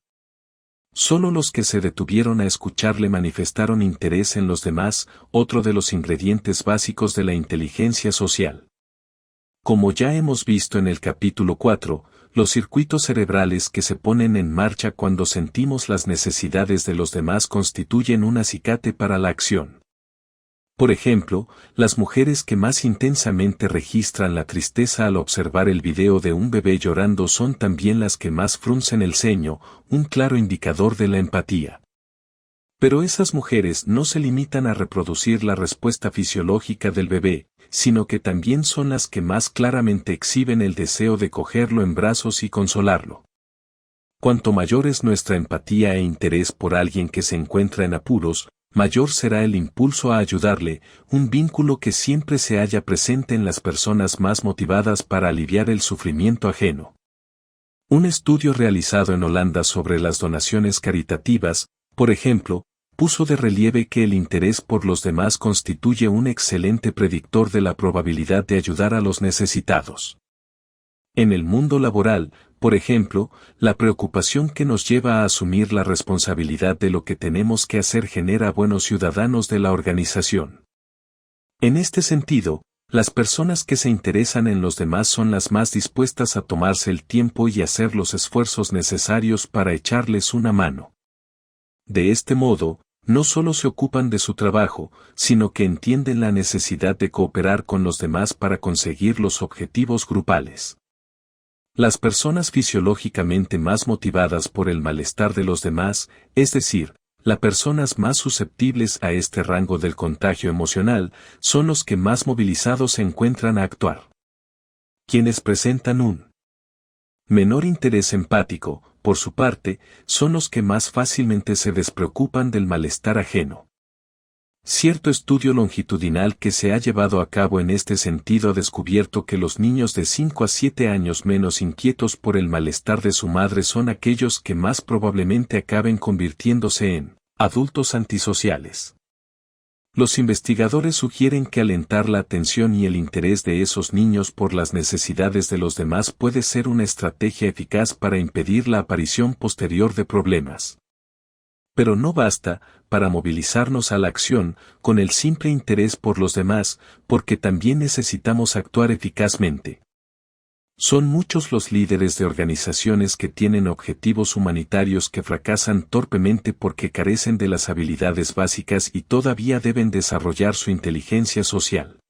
Solo los que se detuvieron a escucharle manifestaron interés en los demás, otro de los ingredientes básicos de la inteligencia social. Como ya hemos visto en el capítulo 4, los circuitos cerebrales que se ponen en marcha cuando sentimos las necesidades de los demás constituyen un acicate para la acción. Por ejemplo, las mujeres que más intensamente registran la tristeza al observar el video de un bebé llorando son también las que más fruncen el ceño, un claro indicador de la empatía. Pero esas mujeres no se limitan a reproducir la respuesta fisiológica del bebé, sino que también son las que más claramente exhiben el deseo de cogerlo en brazos y consolarlo. Cuanto mayor es nuestra empatía e interés por alguien que se encuentra en apuros, mayor será el impulso a ayudarle, un vínculo que siempre se halla presente en las personas más motivadas para aliviar el sufrimiento ajeno. Un estudio realizado en Holanda sobre las donaciones caritativas, por ejemplo, puso de relieve que el interés por los demás constituye un excelente predictor de la probabilidad de ayudar a los necesitados. En el mundo laboral, por ejemplo, la preocupación que nos lleva a asumir la responsabilidad de lo que tenemos que hacer genera buenos ciudadanos de la organización. En este sentido, las personas que se interesan en los demás son las más dispuestas a tomarse el tiempo y hacer los esfuerzos necesarios para echarles una mano. De este modo, no solo se ocupan de su trabajo, sino que entienden la necesidad de cooperar con los demás para conseguir los objetivos grupales. Las personas fisiológicamente más motivadas por el malestar de los demás, es decir, las personas más susceptibles a este rango del contagio emocional, son los que más movilizados se encuentran a actuar. Quienes presentan un menor interés empático, por su parte, son los que más fácilmente se despreocupan del malestar ajeno. Cierto estudio longitudinal que se ha llevado a cabo en este sentido ha descubierto que los niños de 5 a 7 años menos inquietos por el malestar de su madre son aquellos que más probablemente acaben convirtiéndose en adultos antisociales. Los investigadores sugieren que alentar la atención y el interés de esos niños por las necesidades de los demás puede ser una estrategia eficaz para impedir la aparición posterior de problemas. Pero no basta, para movilizarnos a la acción, con el simple interés por los demás, porque también necesitamos actuar eficazmente. Son muchos los líderes de organizaciones que tienen objetivos humanitarios que fracasan torpemente porque carecen de las habilidades básicas y todavía deben desarrollar su inteligencia social.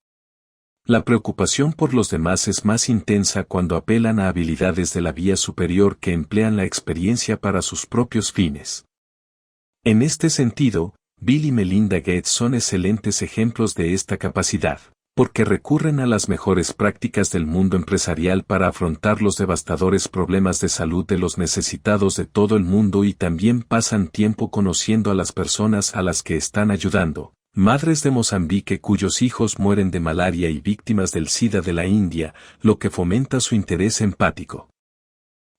La preocupación por los demás es más intensa cuando apelan a habilidades de la vía superior que emplean la experiencia para sus propios fines. En este sentido, Bill y Melinda Gates son excelentes ejemplos de esta capacidad, porque recurren a las mejores prácticas del mundo empresarial para afrontar los devastadores problemas de salud de los necesitados de todo el mundo y también pasan tiempo conociendo a las personas a las que están ayudando, madres de Mozambique cuyos hijos mueren de malaria y víctimas del SIDA de la India, lo que fomenta su interés empático.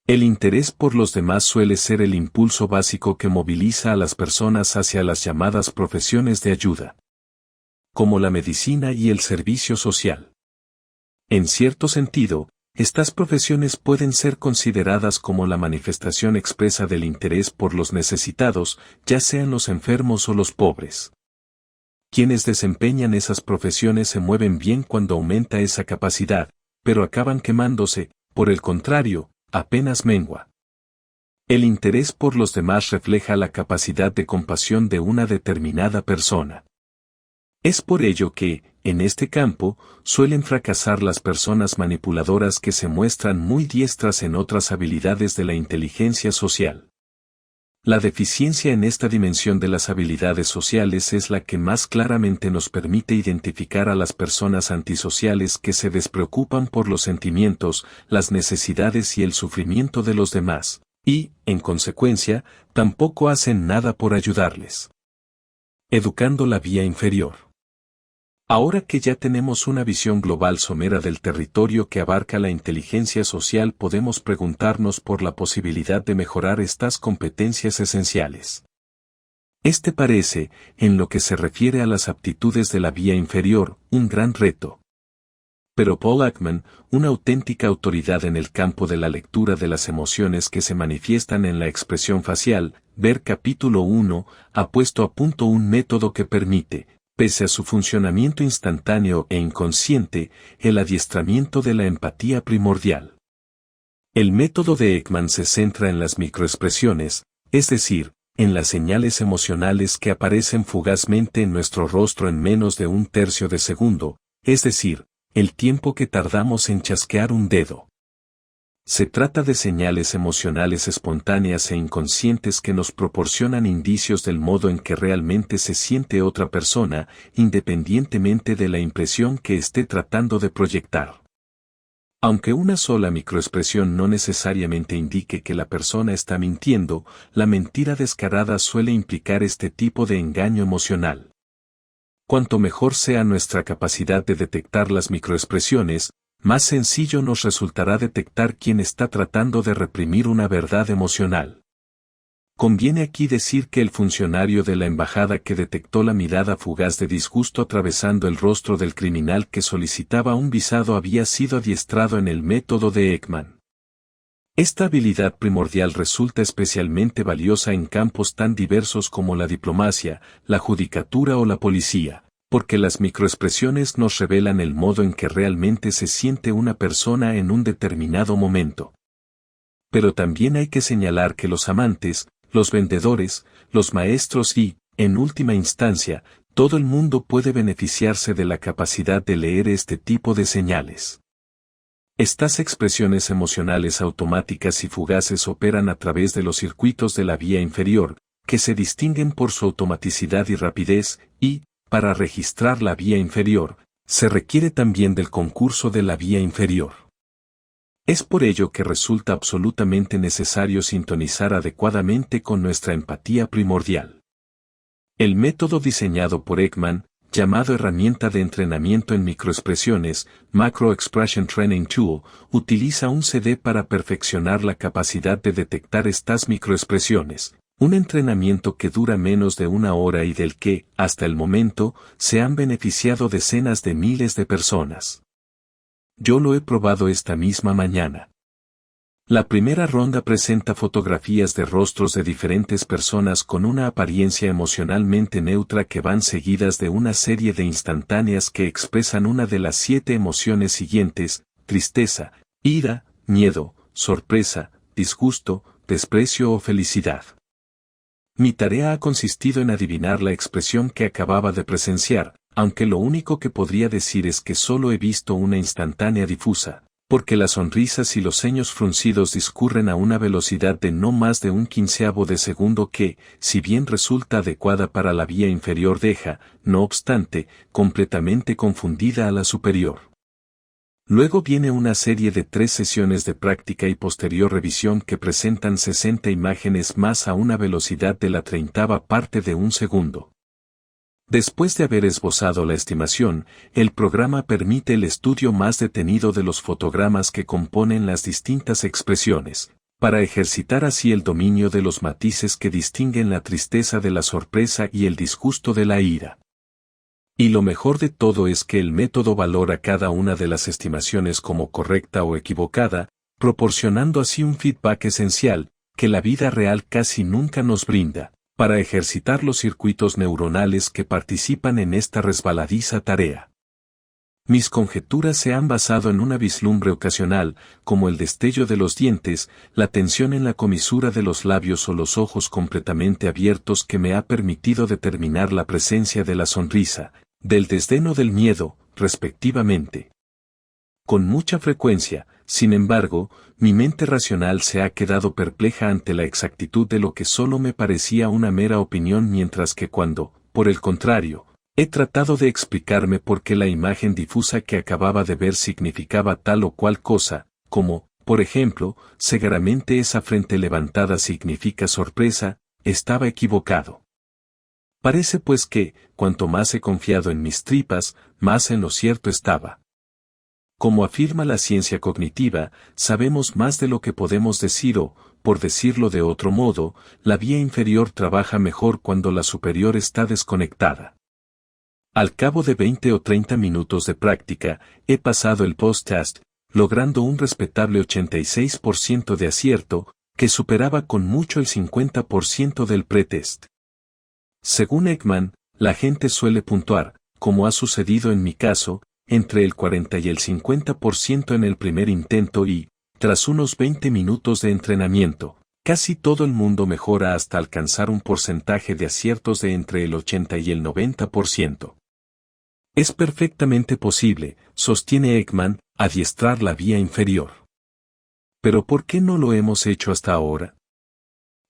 El interés por los demás suele ser el impulso básico que moviliza a las personas hacia las llamadas profesiones de ayuda, como la medicina y el servicio social. En cierto sentido, estas profesiones pueden ser consideradas como la manifestación expresa del interés por los necesitados, ya sean los enfermos o los pobres. Quienes desempeñan esas profesiones se mueven bien cuando aumenta esa capacidad, pero acaban quemándose, por el contrario, apenas mengua. El interés por los demás refleja la capacidad de compasión de una determinada persona. Es por ello que, en este campo, suelen fracasar las personas manipuladoras que se muestran muy diestras en otras habilidades de la inteligencia social. La deficiencia en esta dimensión de las habilidades sociales es la que más claramente nos permite identificar a las personas antisociales que se despreocupan por los sentimientos, las necesidades y el sufrimiento de los demás, y, en consecuencia, tampoco hacen nada por ayudarles. Educando la vía inferior. Ahora que ya tenemos una visión global somera del territorio que abarca la inteligencia social, podemos preguntarnos por la posibilidad de mejorar estas competencias esenciales. Este parece, en lo que se refiere a las aptitudes de la vía inferior, un gran reto. Pero Paul Ekman, una auténtica autoridad en el campo de la lectura de las emociones que se manifiestan en la expresión facial, ver capítulo 1, ha puesto a punto un método que permite, pese a su funcionamiento instantáneo e inconsciente, el adiestramiento de la empatía primordial. El método de Ekman se centra en las microexpresiones, es decir, en las señales emocionales que aparecen fugazmente en nuestro rostro en menos de un tercio de segundo, es decir, el tiempo que tardamos en chasquear un dedo. Se trata de señales emocionales espontáneas e inconscientes que nos proporcionan indicios del modo en que realmente se siente otra persona, independientemente de la impresión que esté tratando de proyectar. Aunque una sola microexpresión no necesariamente indique que la persona está mintiendo, la mentira descarada suele implicar este tipo de engaño emocional. Cuanto mejor sea nuestra capacidad de detectar las microexpresiones, más sencillo nos resultará detectar quién está tratando de reprimir una verdad emocional. Conviene aquí decir que el funcionario de la embajada que detectó la mirada fugaz de disgusto atravesando el rostro del criminal que solicitaba un visado había sido adiestrado en el método de Ekman. Esta habilidad primordial resulta especialmente valiosa en campos tan diversos como la diplomacia, la judicatura o la policía, porque las microexpresiones nos revelan el modo en que realmente se siente una persona en un determinado momento. Pero también hay que señalar que los amantes, los vendedores, los maestros y, en última instancia, todo el mundo puede beneficiarse de la capacidad de leer este tipo de señales. Estas expresiones emocionales automáticas y fugaces operan a través de los circuitos de la vía inferior, que se distinguen por su automaticidad y rapidez, y, para registrar la vía inferior, se requiere también del concurso de la vía inferior. Es por ello que resulta absolutamente necesario sintonizar adecuadamente con nuestra empatía primordial. El método diseñado por Ekman, llamado herramienta de entrenamiento en microexpresiones, Macro Expression Training Tool, utiliza un CD para perfeccionar la capacidad de detectar estas microexpresiones, Un entrenamiento que dura menos de una hora y del que, hasta el momento, se han beneficiado decenas de miles de personas. Yo lo he probado esta misma mañana. La primera ronda presenta fotografías de rostros de diferentes personas con una apariencia emocionalmente neutra que van seguidas de una serie de instantáneas que expresan una de las 7 emociones siguientes: tristeza, ira, miedo, sorpresa, disgusto, desprecio o felicidad. Mi tarea ha consistido en adivinar la expresión que acababa de presenciar, aunque lo único que podría decir es que solo he visto una instantánea difusa, porque las sonrisas y los ceños fruncidos discurren a una velocidad de no más de un quinceavo de segundo que, si bien resulta adecuada para la vía inferior, deja, no obstante, completamente confundida a la superior. Luego viene una serie de 3 sesiones de práctica y posterior revisión que presentan 60 imágenes más a una velocidad de la 30ª parte de un segundo. Después de haber esbozado la estimación, el programa permite el estudio más detenido de los fotogramas que componen las distintas expresiones, para ejercitar así el dominio de los matices que distinguen la tristeza de la sorpresa y el disgusto de la ira. Y lo mejor de todo es que el método valora cada una de las estimaciones como correcta o equivocada, proporcionando así un feedback esencial, que la vida real casi nunca nos brinda, para ejercitar los circuitos neuronales que participan en esta resbaladiza tarea. Mis conjeturas se han basado en una vislumbre ocasional, como el destello de los dientes, la tensión en la comisura de los labios o los ojos completamente abiertos, que me ha permitido determinar la presencia de la sonrisa, del desdén o del miedo, respectivamente. Con mucha frecuencia, sin embargo, mi mente racional se ha quedado perpleja ante la exactitud de lo que solo me parecía una mera opinión, mientras que cuando, por el contrario, he tratado de explicarme por qué la imagen difusa que acababa de ver significaba tal o cual cosa, como, por ejemplo, cegaramente esa frente levantada significa sorpresa, estaba equivocado. Parece pues que, cuanto más he confiado en mis tripas, más en lo cierto estaba. Como afirma la ciencia cognitiva, sabemos más de lo que podemos decir o, por decirlo de otro modo, la vía inferior trabaja mejor cuando la superior está desconectada. Al cabo de 20 o 30 minutos de práctica, he pasado el post-test, logrando un respetable 86% de acierto, que superaba con mucho el 50% del pretest. Según Ekman, la gente suele puntuar, como ha sucedido en mi caso, entre el 40 y el 50% en el primer intento y, tras unos 20 minutos de entrenamiento, casi todo el mundo mejora hasta alcanzar un porcentaje de aciertos de entre el 80 y el 90%. Es perfectamente posible, sostiene Ekman, adiestrar la vía inferior. ¿Pero por qué no lo hemos hecho hasta ahora?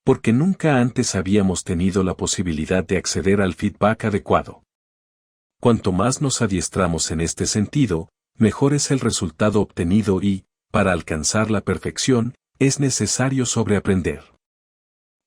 Porque nunca antes habíamos tenido la posibilidad de acceder al feedback adecuado. Cuanto más nos adiestramos en este sentido, mejor es el resultado obtenido y, para alcanzar la perfección, es necesario sobreaprender.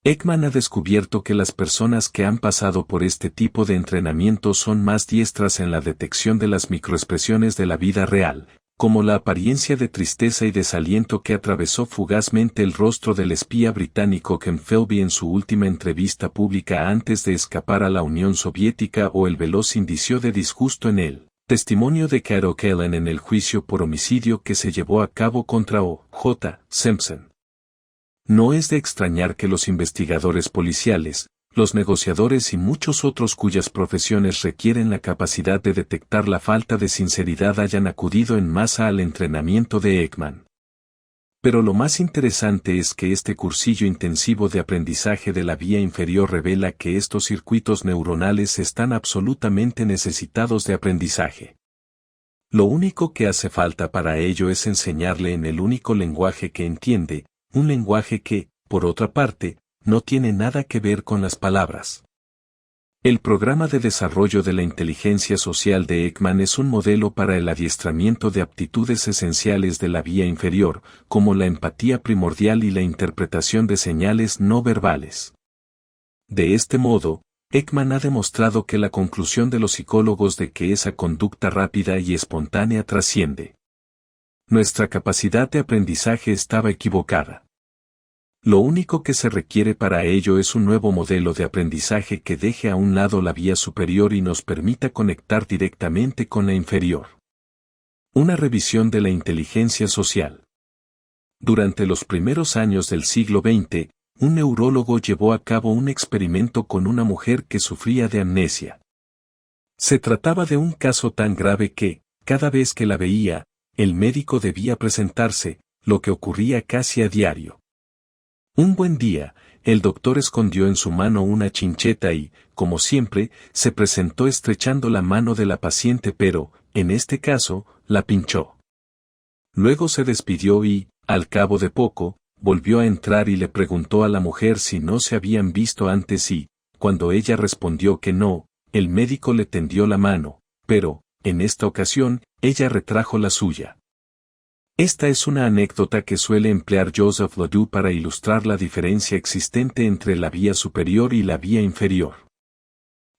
Ekman ha descubierto que las personas que han pasado por este tipo de entrenamiento son más diestras en la detección de las microexpresiones de la vida real, como la apariencia de tristeza y desaliento que atravesó fugazmente el rostro del espía británico Ken Philby en su última entrevista pública antes de escapar a la Unión Soviética, o el veloz indicio de disgusto en el testimonio de Carol Kellen en el juicio por homicidio que se llevó a cabo contra O.J. Simpson. No es de extrañar que los investigadores policiales, los negociadores y muchos otros cuyas profesiones requieren la capacidad de detectar la falta de sinceridad hayan acudido en masa al entrenamiento de Ekman. Pero lo más interesante es que este cursillo intensivo de aprendizaje de la vía inferior revela que estos circuitos neuronales están absolutamente necesitados de aprendizaje. Lo único que hace falta para ello es enseñarle en el único lenguaje que entiende, un lenguaje que, por otra parte, no tiene nada que ver con las palabras. El programa de desarrollo de la inteligencia social de Ekman es un modelo para el adiestramiento de aptitudes esenciales de la vía inferior, como la empatía primordial y la interpretación de señales no verbales. De este modo, Ekman ha demostrado que la conclusión de los psicólogos de que esa conducta rápida y espontánea trasciende nuestra capacidad de aprendizaje estaba equivocada. Lo único que se requiere para ello es un nuevo modelo de aprendizaje que deje a un lado la vía superior y nos permita conectar directamente con la inferior. Una revisión de la inteligencia social. Durante los primeros años del siglo XX, un neurólogo llevó a cabo un experimento con una mujer que sufría de amnesia. Se trataba de un caso tan grave que, cada vez que la veía, el médico debía presentarse, lo que ocurría casi a diario. Un buen día, el doctor escondió en su mano una chincheta y, como siempre, se presentó estrechando la mano de la paciente pero, en este caso, la pinchó. Luego se despidió y, al cabo de poco, volvió a entrar y le preguntó a la mujer si no se habían visto antes y, cuando ella respondió que no, el médico le tendió la mano, pero, en esta ocasión, ella retrajo la suya. Esta es una anécdota que suele emplear Joseph Ledoux para ilustrar la diferencia existente entre la vía superior y la vía inferior.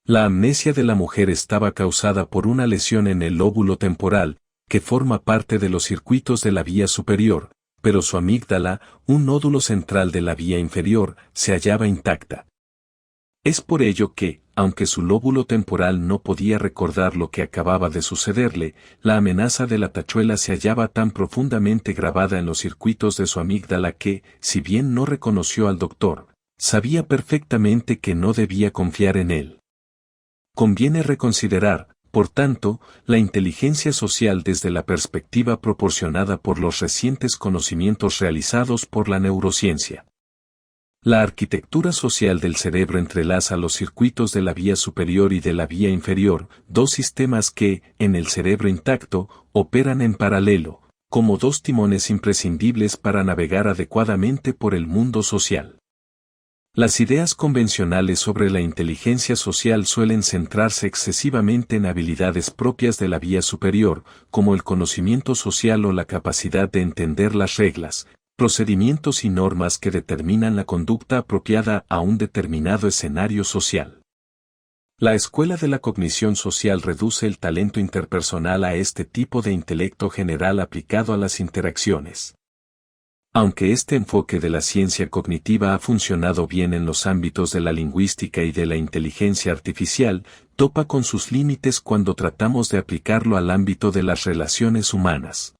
La amnesia de la mujer estaba causada por una lesión en el lóbulo temporal, que forma parte de los circuitos de la vía superior, pero su amígdala, un nódulo central de la vía inferior, se hallaba intacta. Es por ello que, aunque su lóbulo temporal no podía recordar lo que acababa de sucederle, la amenaza de la tachuela se hallaba tan profundamente grabada en los circuitos de su amígdala que, si bien no reconoció al doctor, sabía perfectamente que no debía confiar en él. Conviene reconsiderar, por tanto, la inteligencia social desde la perspectiva proporcionada por los recientes conocimientos realizados por la neurociencia. La arquitectura social del cerebro entrelaza los circuitos de la vía superior y de la vía inferior, dos sistemas que, en el cerebro intacto, operan en paralelo, como dos timones imprescindibles para navegar adecuadamente por el mundo social. Las ideas convencionales sobre la inteligencia social suelen centrarse excesivamente en habilidades propias de la vía superior, como el conocimiento social o la capacidad de entender las reglas, procedimientos y normas que determinan la conducta apropiada a un determinado escenario social. La escuela de la cognición social reduce el talento interpersonal a este tipo de intelecto general aplicado a las interacciones. Aunque este enfoque de la ciencia cognitiva ha funcionado bien en los ámbitos de la lingüística y de la inteligencia artificial, topa con sus límites cuando tratamos de aplicarlo al ámbito de las relaciones humanas.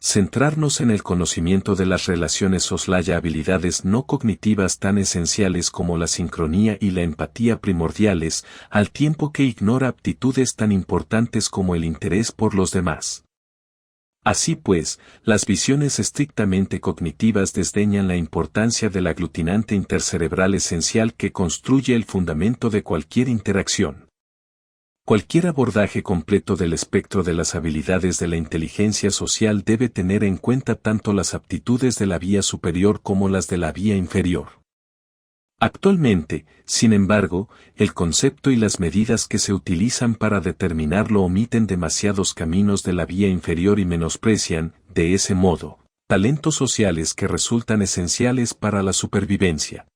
Centrarnos en el conocimiento de las relaciones soslaya habilidades no cognitivas tan esenciales como la sincronía y la empatía primordiales, al tiempo que ignora aptitudes tan importantes como el interés por los demás. Así pues, las visiones estrictamente cognitivas desdeñan la importancia del aglutinante intercerebral esencial que construye el fundamento de cualquier interacción. Cualquier abordaje completo del espectro de las habilidades de la inteligencia social debe tener en cuenta tanto las aptitudes de la vía superior como las de la vía inferior. Actualmente, sin embargo, el concepto y las medidas que se utilizan para determinarlo omiten demasiados caminos de la vía inferior y menosprecian, de ese modo, talentos sociales que resultan esenciales para la supervivencia.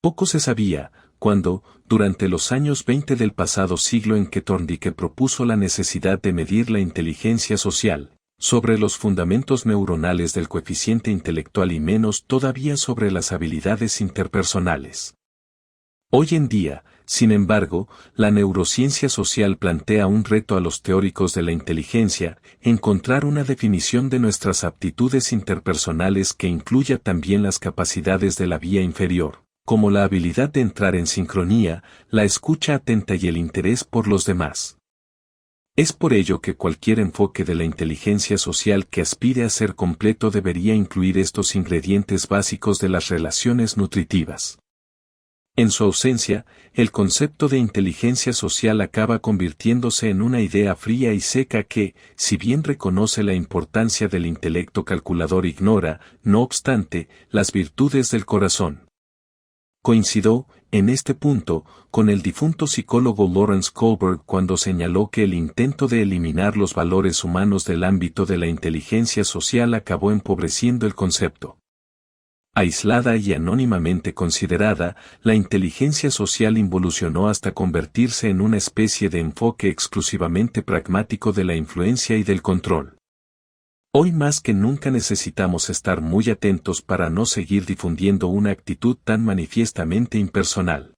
Poco se sabía, cuando, durante los años 20 del pasado siglo en que Thorndike propuso la necesidad de medir la inteligencia social, sobre los fundamentos neuronales del coeficiente intelectual y menos todavía sobre las habilidades interpersonales. Hoy en día, sin embargo, la neurociencia social plantea un reto a los teóricos de la inteligencia, encontrar una definición de nuestras aptitudes interpersonales que incluya también las capacidades de la vía inferior, como la habilidad de entrar en sincronía, la escucha atenta y el interés por los demás. Es por ello que cualquier enfoque de la inteligencia social que aspire a ser completo debería incluir estos ingredientes básicos de las relaciones nutritivas. En su ausencia, el concepto de inteligencia social acaba convirtiéndose en una idea fría y seca que, si bien reconoce la importancia del intelecto calculador, ignora, no obstante, las virtudes del corazón. Coincidió, en este punto, con el difunto psicólogo Lawrence Kohlberg cuando señaló que el intento de eliminar los valores humanos del ámbito de la inteligencia social acabó empobreciendo el concepto. Aislada y anónimamente considerada, la inteligencia social involucionó hasta convertirse en una especie de enfoque exclusivamente pragmático de la influencia y del control. Hoy más que nunca necesitamos estar muy atentos para no seguir difundiendo una actitud tan manifiestamente impersonal.